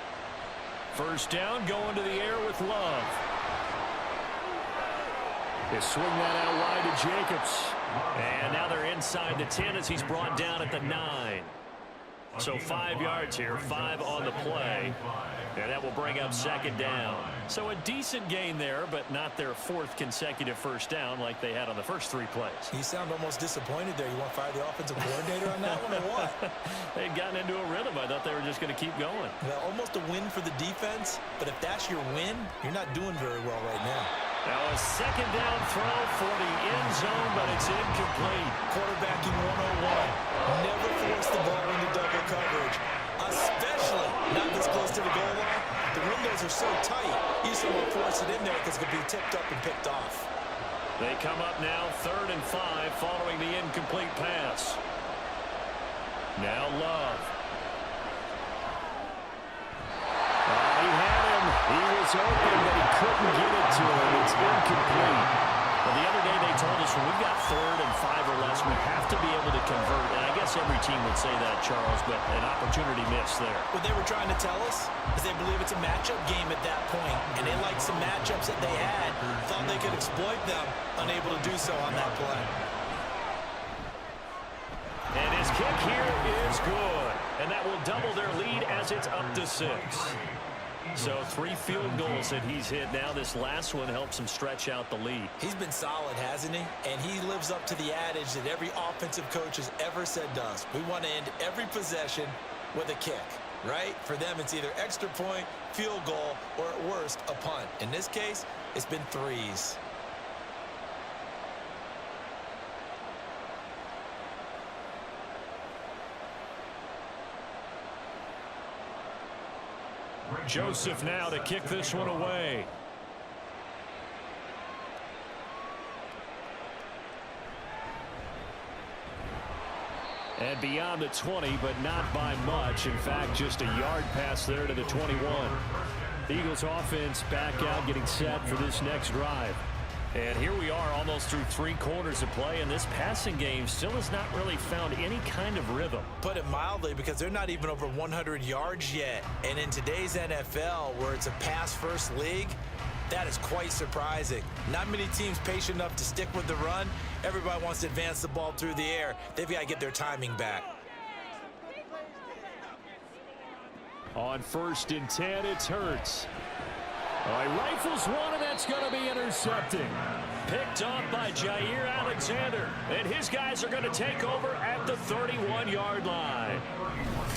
1st down, going to the air with Love. They swing that out wide to Jacobs. And now they're inside the 10 as he's brought down at the 9. So 5 yards here, 5 on the play. And that will bring up 2nd down. So a decent gain there, but not their 4th consecutive 1st down like they had on the first 3 plays. You sound almost disappointed there. You want to fire the offensive coordinator on that one or what? They'd gotten into a rhythm. I thought they were just going to keep going. Well, almost a win for the defense, but if that's your win, you're not doing very well right now. Now a 2nd down throw for the end zone, but it's incomplete. Quarterbacking 101. Never force the ball into double coverage, especially not this close to the goal line. The windows are so tight, you just don't want to force it in there because it could be tipped up and picked off. They come up now 3rd and 5 following the incomplete pass. Now Love. He had him. He was open, but he couldn't get it to him. It's incomplete. Well, the other day they told us this one. We've got 3rd and 5 or less. We have to be able to convert. And I guess every team would say that, Charles, but an opportunity missed there. What they were trying to tell us is they believe it's a matchup game at that point, and they liked some matchups that they had, thought they could exploit them, unable to do so on that play. And his kick here is good. And that will double their lead as it's up to 6. So 3 field goals that he's hit. Now this last one helps him stretch out the lead. He's been solid, hasn't he? And he lives up to the adage that every offensive coach has ever said to us. We want to end every possession with a kick, right? For them, it's either extra point, field goal, or at worst, a punt. In this case, it's been 3s. Joseph now to kick this one away. And beyond the 20, but not by much. In fact, just a yard pass there to the 21. The Eagles offense back out, getting set for this next drive. And here we are almost through 3 quarters of play, and this passing game still has not really found any kind of rhythm. Put it mildly, because they're not even over 100 yards yet. And in today's NFL, where it's a pass-first league, that is quite surprising. Not many teams patient enough to stick with the run. Everybody wants to advance the ball through the air. They've got to get their timing back. On 1st and 10, it's Hurts. He rifles one, and that's going to be intercepted. Picked off by Jair Alexander. And his guys are going to take over at the 31-yard line.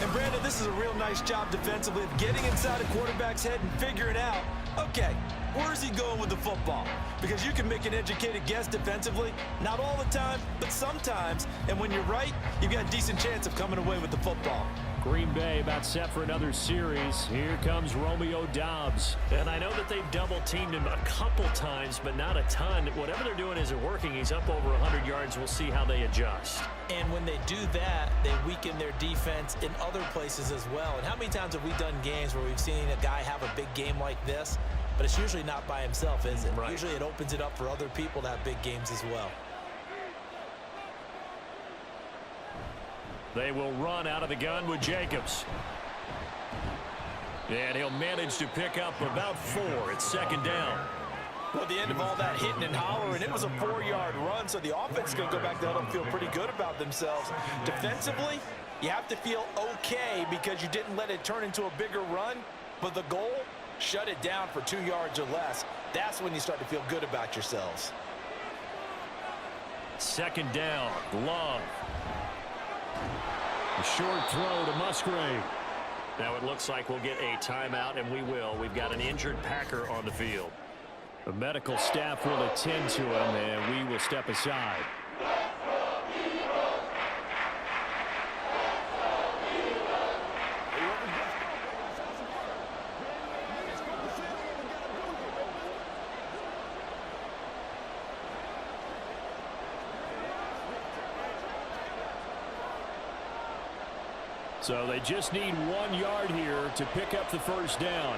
And Brandon, this is a real nice job defensively of getting inside a quarterback's head and figuring out, okay, where's he going with the football? Because you can make an educated guess defensively, not all the time, but sometimes. And when you're right, you've got a decent chance of coming away with the football. Green Bay about set for another series. Here comes Romeo Doubs. And I know that they've double-teamed him a couple times, but not a ton. Whatever they're doing isn't working. He's up over 100 yards. We'll see how they adjust. And when they do that, they weaken their defense in other places as well. And how many times have we done games where we've seen a guy have a big game like this? But it's usually not by himself, is it? Right. Usually it opens it up for other people to have big games as well. They will run out of the gun with Jacobs. And he'll manage to pick up about 4. It's 2nd down. Well, at the end of all that hitting and hollering, it was a 4-yard run, so the offense is going to go back to let them feel pretty good about themselves. Defensively, you have to feel okay because you didn't let it turn into a bigger run, but the goal, shut it down for 2 yards or less. That's when you start to feel good about yourselves. 2nd down, Love. A short throw to Musgrave. Now it looks like we'll get a timeout, and we will. We've got an injured Packer on the field. The medical staff will attend to him, and we will step aside. So they just need 1 yard here to pick up the 1st down.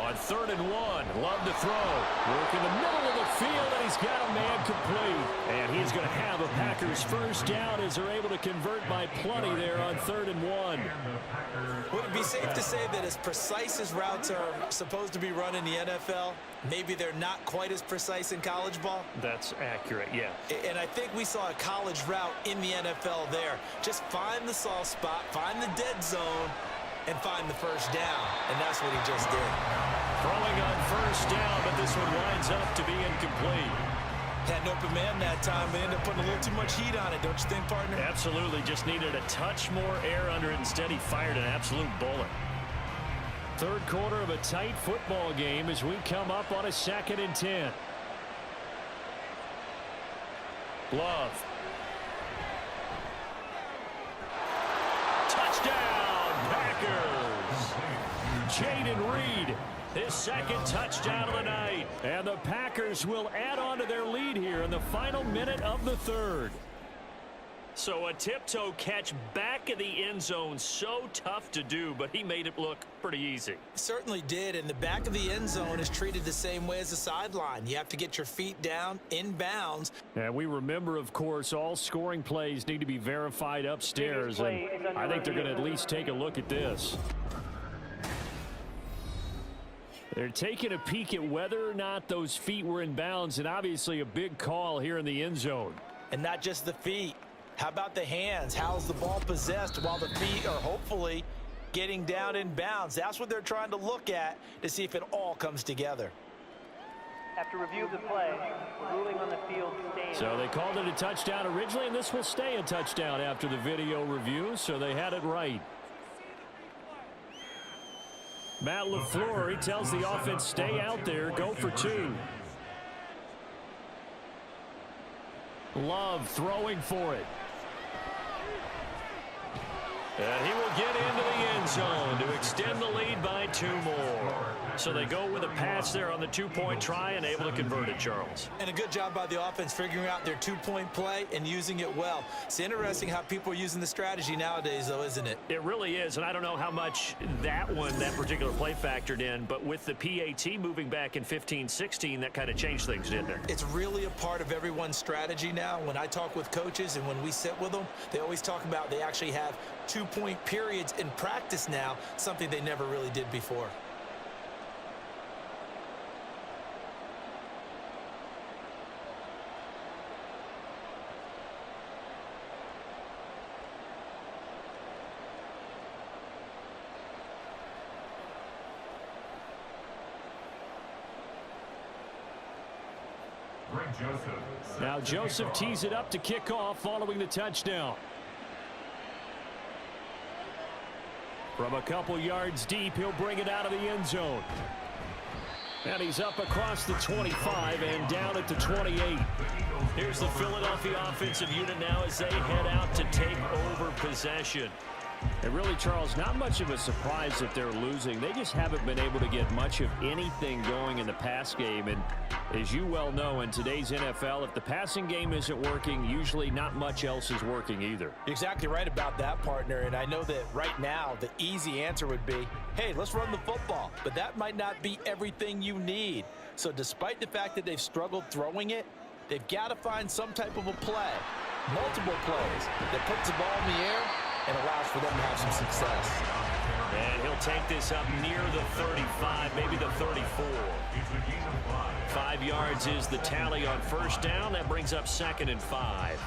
On 3rd and 1, Love to throw. Work in the middle of the field, and he's got a man complete. And he's going to have a Packers 1st down as they're able to convert by plenty there on 3rd and 1. Would it be safe to say that as precise as routes are supposed to be run in the NFL, maybe they're not quite as precise in college ball? That's accurate, yeah. And I think we saw a college route in the NFL there. Just find the soft spot, find the dead zone, and find the 1st down. And that's what he just did. Throwing on 1st down, but this one winds up to be incomplete. Had an open man that time, but ended up putting a little too much heat on it, don't you think, partner? Absolutely. Just needed a touch more air under it. Instead, he fired an absolute bullet. 3rd quarter of a tight football game as we come up on a 2nd and 10. Love. Touchdown, Packers. Jaden Reed, his 2nd touchdown of the night. And the Packers will add on to their lead here in the final minute of the 3rd. So a tiptoe catch back in the end zone, so tough to do, but he made it look pretty easy. Certainly did, and the back of the end zone is treated the same way as the sideline. You have to get your feet down in bounds. And we remember, of course, all scoring plays need to be verified upstairs, and I think they're going to at least take a look at this. They're taking a peek at whether or not those feet were in bounds, and obviously a big call here in the end zone. And not just the feet. How about the hands? How's the ball possessed while the feet are hopefully getting down in bounds? That's what they're trying to look at to see if it all comes together. After review of the play, the ruling on the field stands. So they called it a touchdown originally, and this will stay a touchdown after the video review, so they had it right. Matt LaFleur, he tells the offense, stay out there, go for two. Love throwing for it. And he will get into the end zone to extend the lead by 2 more. So they go with a pass there on the 2-point try and able to convert it, Charles. And a good job by the offense figuring out their 2-point play and using it well. It's interesting how people are using the strategy nowadays, though, isn't it? It really is, and I don't know how much that particular play factored in, but with the PAT moving back in 15-16, that kind of changed things, didn't it? It's really a part of everyone's strategy now. When I talk with coaches and when we sit with them, they always talk about they actually have 2-point periods in practice now, something they never really did before. Now Joseph tees it up to kick off following the touchdown. From a couple yards deep, he'll bring it out of the end zone. And he's up across the 25 and down at the 28. Here's the Philadelphia offensive unit now as they head out to take over possession. And really, Charles, not much of a surprise that they're losing. They just haven't been able to get much of anything going in the pass game. And as you well know, in today's NFL, if the passing game isn't working, usually not much else is working either. You're exactly right about that, partner. And I know that right now, the easy answer would be, hey, let's run the football. But that might not be everything you need. So despite the fact that they've struggled throwing it, they've got to find some type of a play, multiple plays, that puts the ball in the air and allows for them to have some success. And he'll take this up near the 35, maybe the 34. 5 yards is the tally on first down. That brings up 2nd and 5.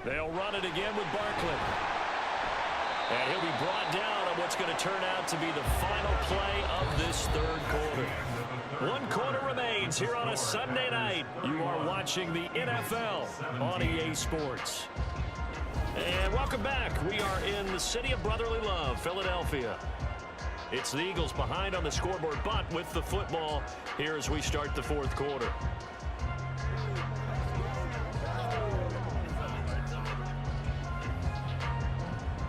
They'll run it again with Barkley. And he'll be brought down on what's going to turn out to be the final play of this 3rd quarter. 1 quarter remains here on a Sunday night. You are watching the NFL on EA Sports. And welcome back. We are in the city of brotherly love, Philadelphia. It's the Eagles behind on the scoreboard, but with the football here as we start the 4th quarter.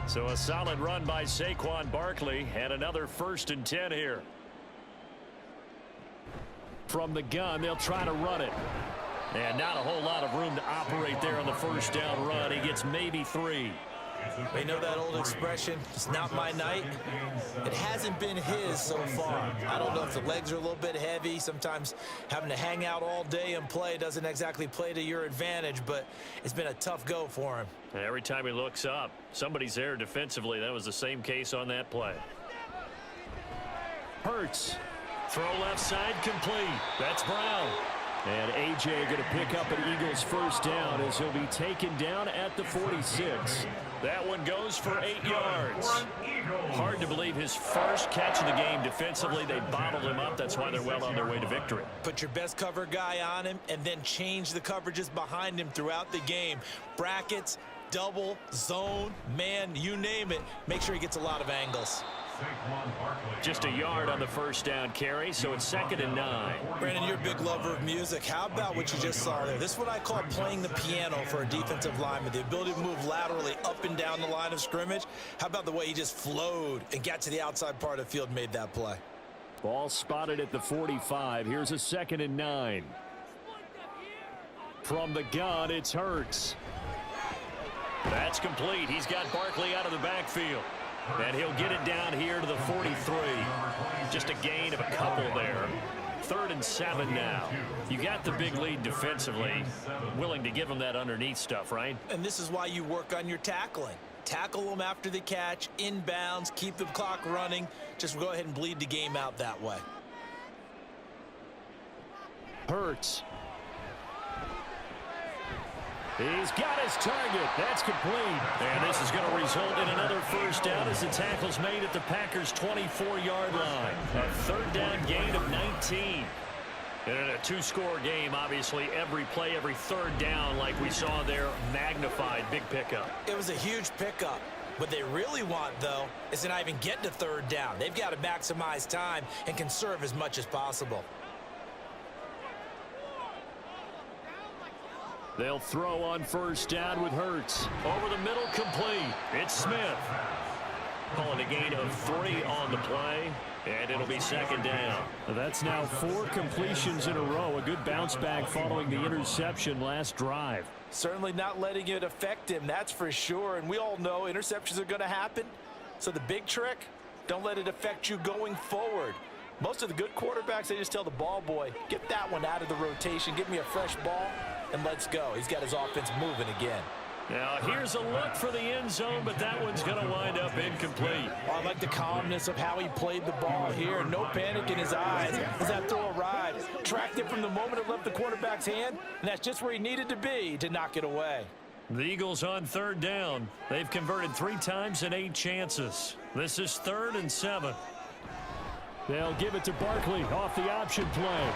So a solid run by Saquon Barkley and another 1st and 10 here. From the gun, they'll try to run it. And not a whole lot of room to operate there on the 1st down run. He gets maybe 3. We know that old expression, it's not my night. It hasn't been his so far. I don't know if the legs are a little bit heavy. Sometimes having to hang out all day and play doesn't exactly play to your advantage, but it's been a tough go for him. And every time he looks up, somebody's there defensively. That was the same case on that play. Hurts. Throw left side complete. That's Brown. And A.J. going to pick up an Eagles 1st down as he'll be taken down at the 46. That one goes for 8 yards. Hard to believe his first catch of the game defensively. They bottled him up. That's why they're well on their way to victory. Put your best cover guy on him and then change the coverages behind him throughout the game. Brackets, double, zone, man, you name it. Make sure he gets a lot of angles. Just a yard on the first down carry, so it's 2nd and 9. Brandon, you're a big lover of music. How about what you just saw there? This is what I call playing the piano for a defensive lineman. The ability to move laterally up and down the line of scrimmage. How about the way he just flowed and got to the outside part of the field and made that play? Ball spotted at the 45. Here's a 2nd and 9. From the gun, it's Hurts. That's complete. He's got Barkley out of the backfield. And he'll get it down here to the 43. Just a gain of a couple there. 3rd and 7 now. You got the big lead defensively. Willing to give them that underneath stuff, right? And this is why you work on your tackling. Tackle them after the catch, inbounds, keep the clock running. Just go ahead and bleed the game out that way. Hurts. He's got his target. That's complete. And this is going to result in another first down as the tackle's made at the Packers' 24-yard line. A 3rd down gain of 19. And in a 2-score game, obviously, every play, every 3rd down, like we saw there, magnified. Big pickup. It was a huge pickup. What they really want, though, is to not even get to 3rd down. They've got to maximize time and conserve as much as possible. They'll throw on first down with Hurts. Over the middle, complete. It's Smith. Calling a gain of 3 on the play, and it'll be 2nd down. That's now 4 completions in a row. A good bounce back following the interception last drive. Certainly not letting it affect him, that's for sure. And we all know interceptions are going to happen. So the big trick, don't let it affect you going forward. Most of the good quarterbacks, they just tell the ball boy, get that one out of the rotation, give me a fresh ball, and let's go. He's got his offense moving again. Now, here's a look for the end zone, but that one's going to wind up incomplete. I like the calmness of how he played the ball here. No panic in his eyes as that throw arrived. Tracked it from the moment it left the quarterback's hand, and that's just where he needed to be to knock it away. The Eagles on 3rd down. They've converted 3 times in 8 chances. This is 3rd and 7. They'll give it to Barkley off the option play.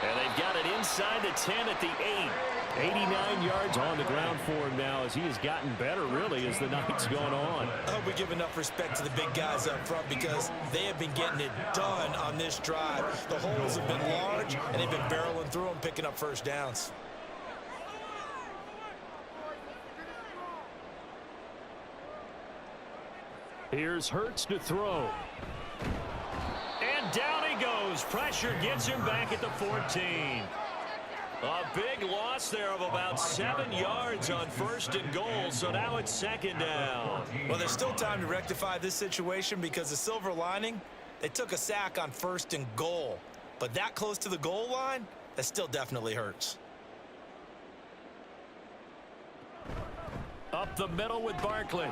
And they've got it inside the 10 at the 8. 89 yards on the ground for him now as he has gotten better, really, as the night's gone on. I hope we give enough respect to the big guys up front because they have been getting it done on this drive. The holes have been large, and they've been barreling through them, picking up first downs. Here's Hurts to throw. And down he goes. Pressure gets him back at the 14. A big loss there of about 7 yards on 1st and goal, so now it's 2nd down. Well, there's still time to rectify this situation because the silver lining, they took a sack on 1st and goal. But that close to the goal line, that still definitely hurts. Up the middle with Barkley.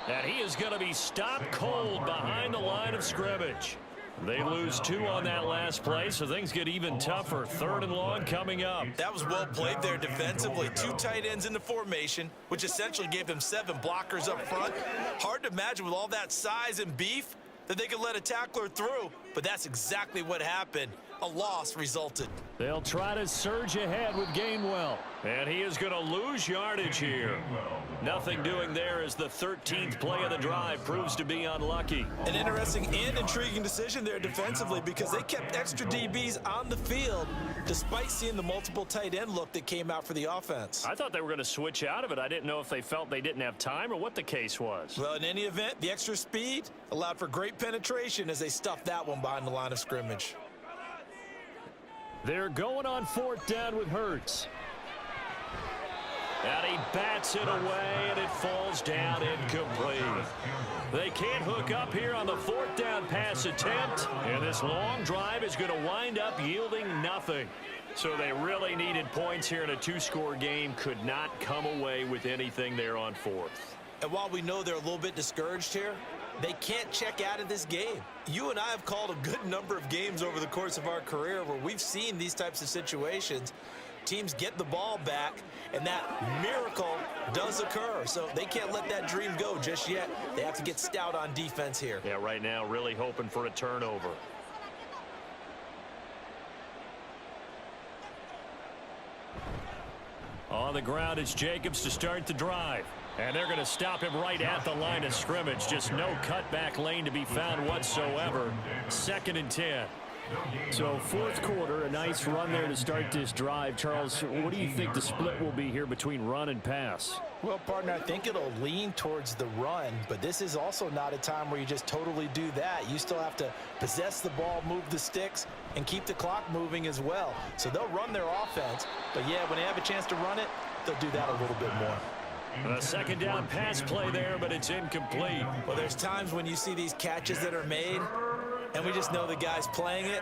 And he is going to be stopped cold behind the line of scrimmage. They lose 2 on that last play, so things get even tougher. 3rd and long coming up. That was well played there defensively. 2 tight ends in the formation, which essentially gave them 7 blockers up front. Hard to imagine with all that size and beef that they could let a tackler through, but that's exactly what happened. A loss resulted. They'll try to surge ahead with Gainwell. And he is going to lose yardage here. Nothing doing there as the 13th play of the drive proves to be unlucky. An interesting and intriguing decision there defensively because they kept extra DBs on the field despite seeing the multiple tight end look that came out for the offense. I thought they were going to switch out of it. I didn't know if they felt they didn't have time or what the case was. Well, in any event, the extra speed allowed for great penetration as they stuffed that one behind the line of scrimmage. They're going on 4th down with Hurts. And he bats it away, and it falls down incomplete. They can't hook up here on the 4th down pass attempt, and this long drive is going to wind up yielding nothing. So they really needed points here in a 2-score game, could not come away with anything there on 4th. And while we know they're a little bit discouraged here, they can't check out of this game. You and I have called a good number of games over the course of our career where we've seen these types of situations. Teams get the ball back, and that miracle does occur. So they can't let that dream go just yet. They have to get stout on defense here. Yeah, right now really hoping for a turnover. On the ground, it's Jacobs to start the drive. And they're going to stop him right at the line of scrimmage. Just no cutback lane to be found whatsoever. 2nd and 10. So fourth quarter, a nice run there to start this drive. Charles, what do you think the split will be here between run and pass? Well, partner, I think it'll lean towards the run, but this is also not a time where you just totally do that. You still have to possess the ball, move the sticks, and keep the clock moving as well. So they'll run their offense, but yeah, when they have a chance to run it, they'll do that a little bit more. A 2nd down pass play there, but it's incomplete. Well, there's times when you see these catches that are made, and we just know the guys playing it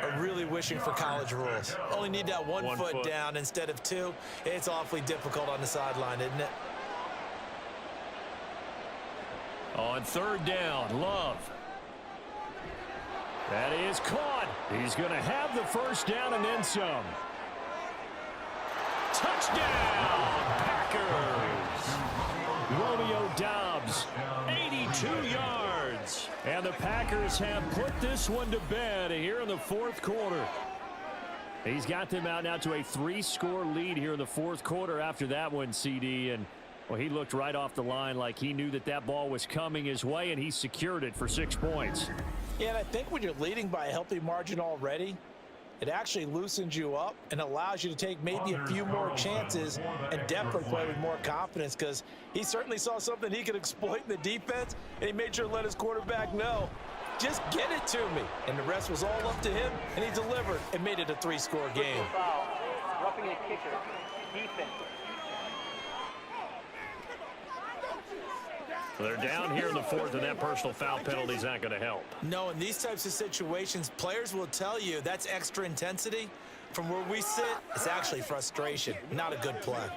are really wishing for college rules. Only need that one foot down instead of 2. It's awfully difficult on the sideline, isn't it? On 3rd down, Love. That is caught. He's going to have the 1st down and then some. Touchdown, Packers. Romeo Doubs, 82 yards. And the Packers have put this one to bed here in the 4th quarter. He's got them out now to a 3-score lead here in the 4th quarter after that one, CD. And, well, he looked right off the line like he knew that that ball was coming his way, and he secured it for 6 points. Yeah, and I think when you're leading by a healthy margin already, it actually loosens you up and allows you to take maybe a few more chances and definitely play with more confidence, because he certainly saw something he could exploit in the defense, and he made sure to let his quarterback know, just get it to me. And the rest was all up to him, and he delivered and made it a 3-score game. Foul. Roughing the kicker. Defense. They're down here in the 4th, and that personal foul penalty is not going to help. No, in these types of situations, players will tell you that's extra intensity. From where we sit, it's actually frustration, not a good play.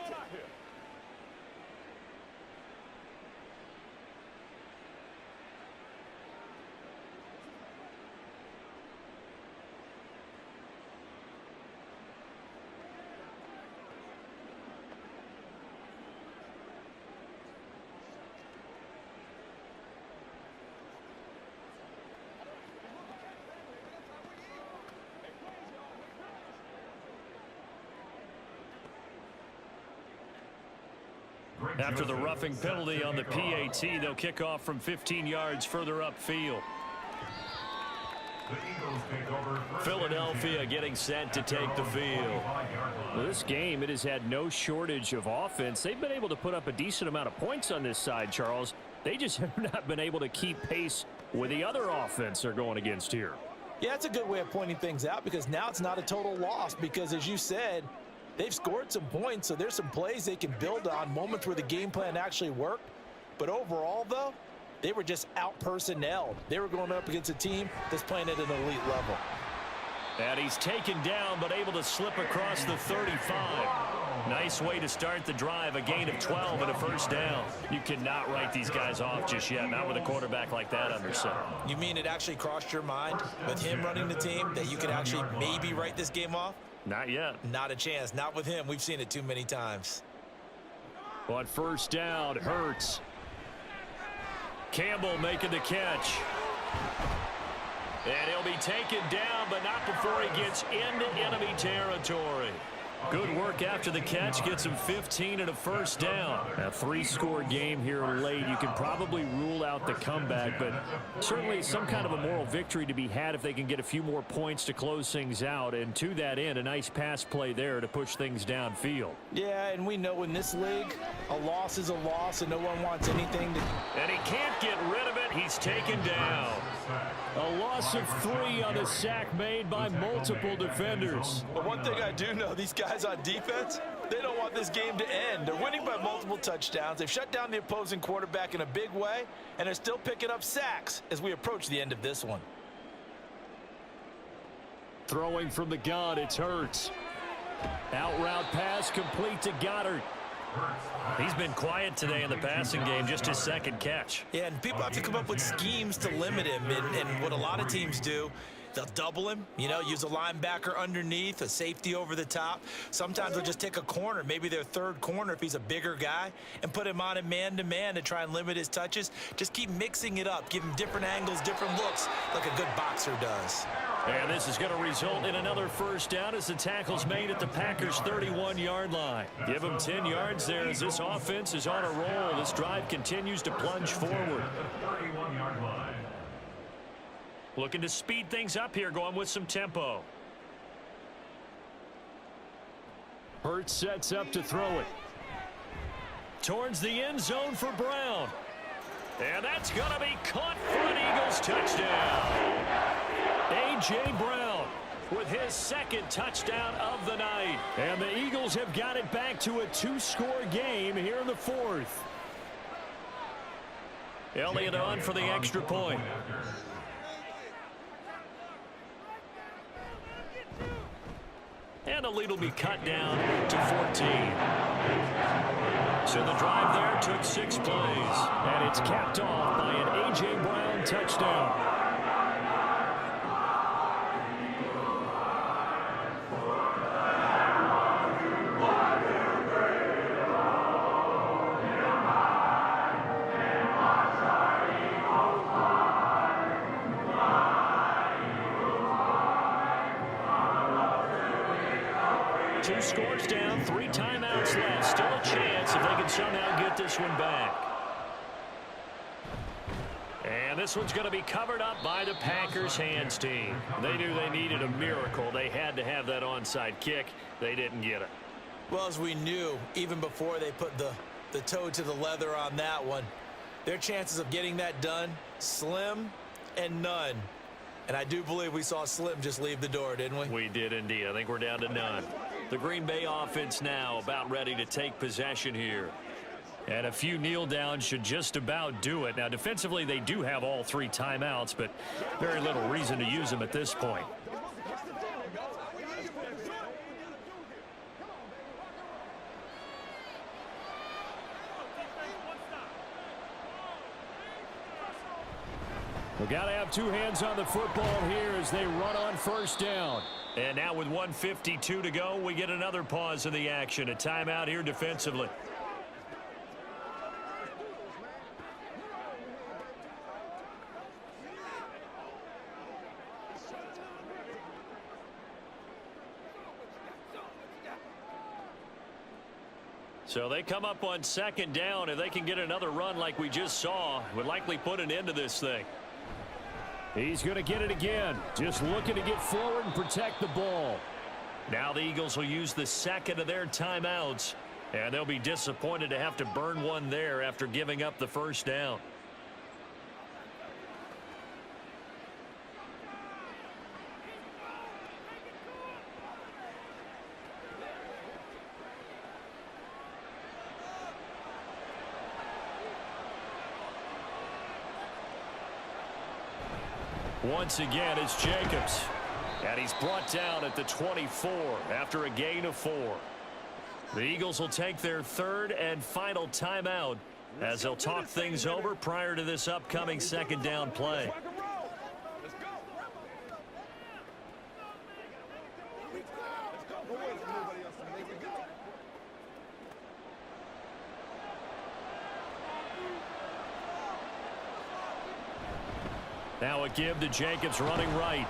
After the roughing penalty on the PAT, they'll kick off from 15 yards further upfield. Philadelphia getting set to take the field. Well, this game, it has had no shortage of offense. They've been able to put up a decent amount of points on this side, Charles. They just have not been able to keep pace with the other offense they're going against here. Yeah, that's a good way of pointing things out, because now it's not a total loss, because as you said, they've scored some points, so there's some plays they can build on, moments where the game plan actually worked. But overall, though, they were just out-personnelled. They were going up against a team that's playing at an elite level. And he's taken down, but able to slip across the 35. Nice way to start the drive, a gain of 12 and a 1st down. You cannot write these guys off just yet, not with a quarterback like that under center. You mean it actually crossed your mind with him running the team that you could actually maybe write this game off? Not yet. Not a chance. Not with him. We've seen it too many times. On 1st down, Hurts. Campbell making the catch. And he'll be taken down, but not before he gets into enemy territory. Good work after the catch. Gets him 15 and a 1st down. A 3-score game here late. You can probably rule out the comeback, but certainly some kind of a moral victory to be had if they can get a few more points to close things out. And to that end, a nice pass play there to push things downfield. Yeah, and we know in this league, a loss is a loss, and no one wants anything to... And he can't get rid of it. He's taken down. A loss of 3 on the sack made by multiple defenders. But one thing I do know, these guys on defense, they don't want this game to end. They're winning by multiple touchdowns. They've shut down the opposing quarterback in a big way, and they're still picking up sacks as we approach the end of this one. Throwing from the gun, it's Hurts. Out route pass complete to Goddard. He's been quiet today in the passing game, just his 2nd catch. Yeah, and people have to come up with schemes to limit him, and what a lot of teams do, they'll double him, you know, use a linebacker underneath, a safety over the top. Sometimes they'll just take a corner, maybe their 3rd corner if he's a bigger guy, and put him on a man-to-man to try and limit his touches. Just keep mixing it up, give him different angles, different looks, like a good boxer does. And this is going to result in another first down as the tackle's made at the Packers' 31-yard line. Give them 10 yards there as this offense is on a roll. This drive continues to plunge forward. 31-yard line. Looking to speed things up here, going with some tempo. Hurts sets up to throw it. Towards the end zone for Brown. And that's going to be caught for an Eagles touchdown. A.J. Brown with his second touchdown of the night. And the Eagles have got it back to a 2-score game here in the fourth. Elliott on for the extra point. And the lead will be cut down to 14. So the drive there took 6 plays. And it's capped off by an A.J. Brown touchdown. Two scores down, 3 timeouts left. Still a chance if they can somehow get this one back. And this one's going to be covered up by the Packers hands team. They knew they needed a miracle. They had to have that onside kick. They didn't get it. Well, as we knew, even before they put the toe to the leather on that one, their chances of getting that done, slim and none. And I do believe we saw Slim just leave the door, didn't we? We did indeed. I think we're down to none. The Green Bay offense now about ready to take possession here. And a few kneel downs should just about do it. Now, defensively, they do have all 3 timeouts, but very little reason to use them at this point. We've got to have 2 hands on the football here as they run on first down. And now with 1:52 to go, we get another pause in the action. A timeout here defensively. So they come up on second down. If they can get another run like we just saw, would likely put an end to this thing. He's going to get it again. Just looking to get forward and protect the ball. Now the Eagles will use the second of their timeouts. And they'll be disappointed to have to burn one there after giving up the first down. Once again, it's Jacobs. And he's brought down at the 24 after a gain of 4. The Eagles will take their 3rd and final timeout as they'll talk things over prior to this upcoming second down play. Now a give to Jacobs running right.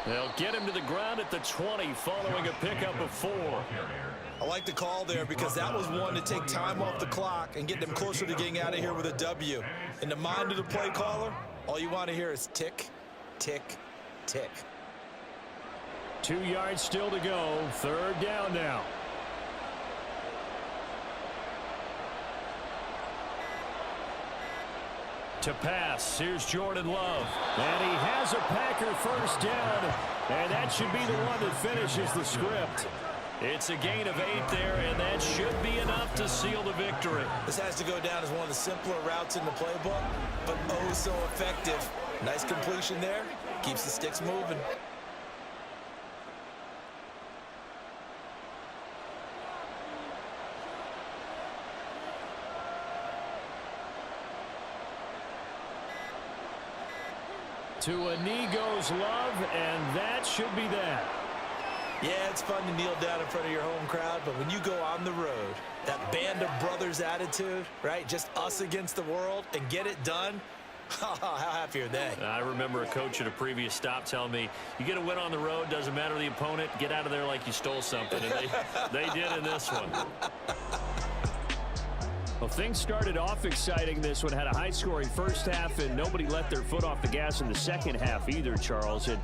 They'll get him to the ground at the 20 following a pickup of 4. I like the call there because that was one to take time off the clock and get them closer to getting out of here with a W. In the mind of the play caller, all you want to hear is tick, tick, tick. 2 yards still to go. 3rd down now. To pass, here's Jordan Love. And he has a Packer first down. And that should be the one that finishes the script. It's a gain of 8 there, and that should be enough to seal the victory. This has to go down as one of the simpler routes in the playbook, but oh so effective. Nice completion there. Keeps the sticks moving. To a knee goes Love, and that should be that. Yeah, it's fun to kneel down in front of your home crowd, but when you go on the road, that band of brothers attitude, right? Just us against the world and get it done. How happy are they? I remember a coach at a previous stop telling me, you get a win on the road, doesn't matter the opponent, get out of there like you stole something. And they did in this one. Well, things started off exciting. This one had a high-scoring first half, and nobody let their foot off the gas in the second half either, Charles. And,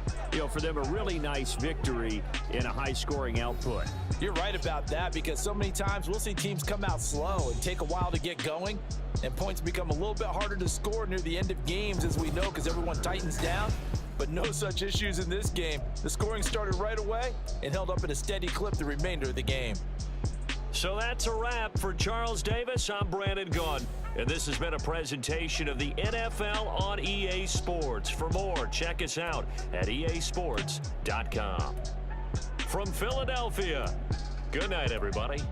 for them, a really nice victory in a high-scoring output. You're right about that, because so many times we'll see teams come out slow and take a while to get going, and points become a little bit harder to score near the end of games, as we know, because everyone tightens down. But no such issues in this game. The scoring started right away and held up at a steady clip the remainder of the game. So that's a wrap for Charles Davis. I'm Brandon Gunn, and this has been a presentation of the NFL on EA Sports. For more, check us out at easports.com. From Philadelphia, good night, everybody.